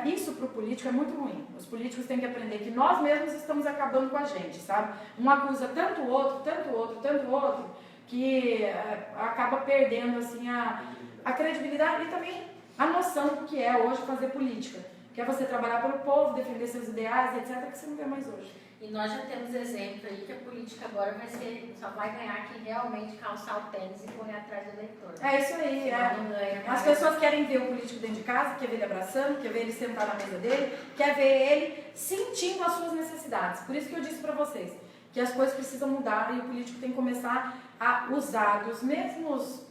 isso para o político é muito ruim. Os políticos têm que aprender que nós mesmos estamos acabando com a gente, sabe? Um acusa tanto o outro, que acaba perdendo assim, a credibilidade e também a noção do que é hoje fazer política. que é você trabalhar pelo povo, defender seus ideais, etc., que você não vê mais hoje. E nós já temos exemplo aí que a política agora só vai ganhar quem realmente calçar o tênis e correr atrás do eleitor. É isso aí, Não ganha As mais. pessoas querem ver o político dentro de casa, quer ver ele abraçando, quer ver ele sentar na mesa dele, quer ver ele sentindo as suas necessidades. Por isso que eu disse para vocês que as coisas precisam mudar e o político tem que começar a usar dos mesmos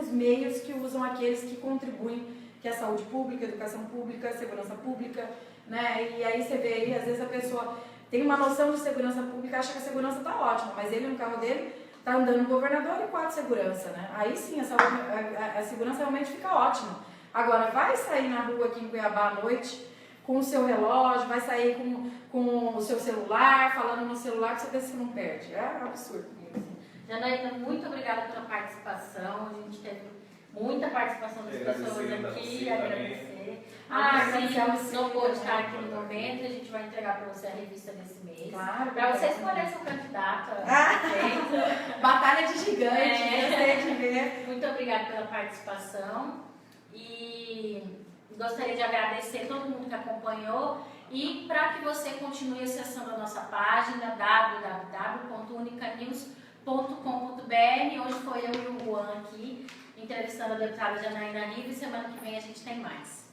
meios que usam aqueles que contribuem, que é a saúde pública, educação pública, segurança pública, né? E aí você vê aí, às vezes a pessoa tem uma noção de segurança pública, acha que a segurança está ótima, mas ele no carro dele está andando no governador e 4 segurança, né? Aí sim, a segurança realmente fica ótima. Agora, vai sair na rua aqui em Cuiabá à noite com o seu relógio, vai sair com o seu celular, falando no celular, que você vê se não perde. É absurdo. Janaína, muito obrigada pela participação. A gente teve muita participação das pessoas aqui. Agradecer. Sim, não pôde estar aqui no momento. A gente vai entregar para você a revista desse mês. Claro. Para você escolher seu candidato. Batalha de gigante, gostei de ver. Muito obrigada pela participação. E gostaria de agradecer todo mundo que acompanhou. E para que você continue acessando a nossa página www.unicanews.com.br. Hoje foi eu e o Juan aqui, entrevistando a deputada Janaína Riva, e semana que vem a gente tem mais.